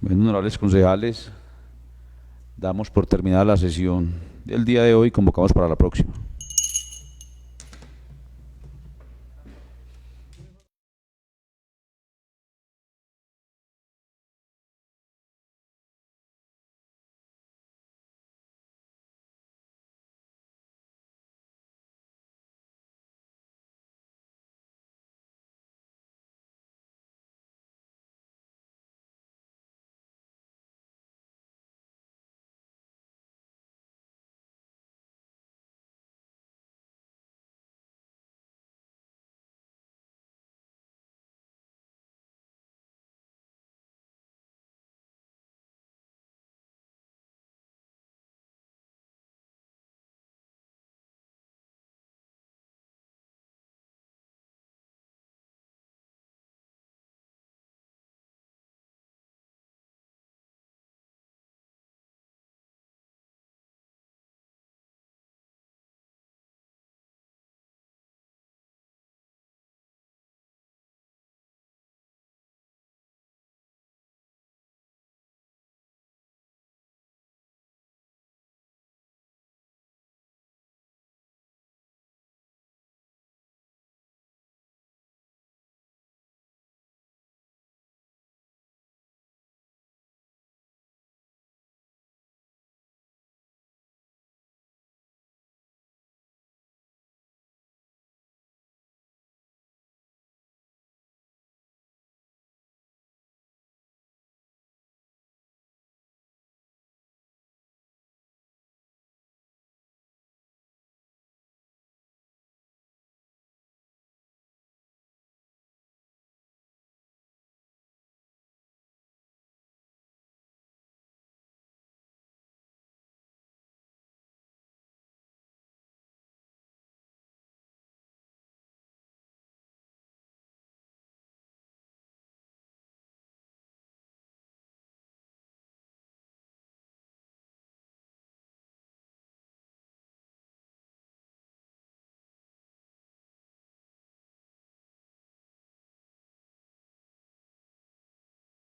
Bueno, honorables concejales, damos por terminada la sesión del día de hoy y convocamos para la próxima.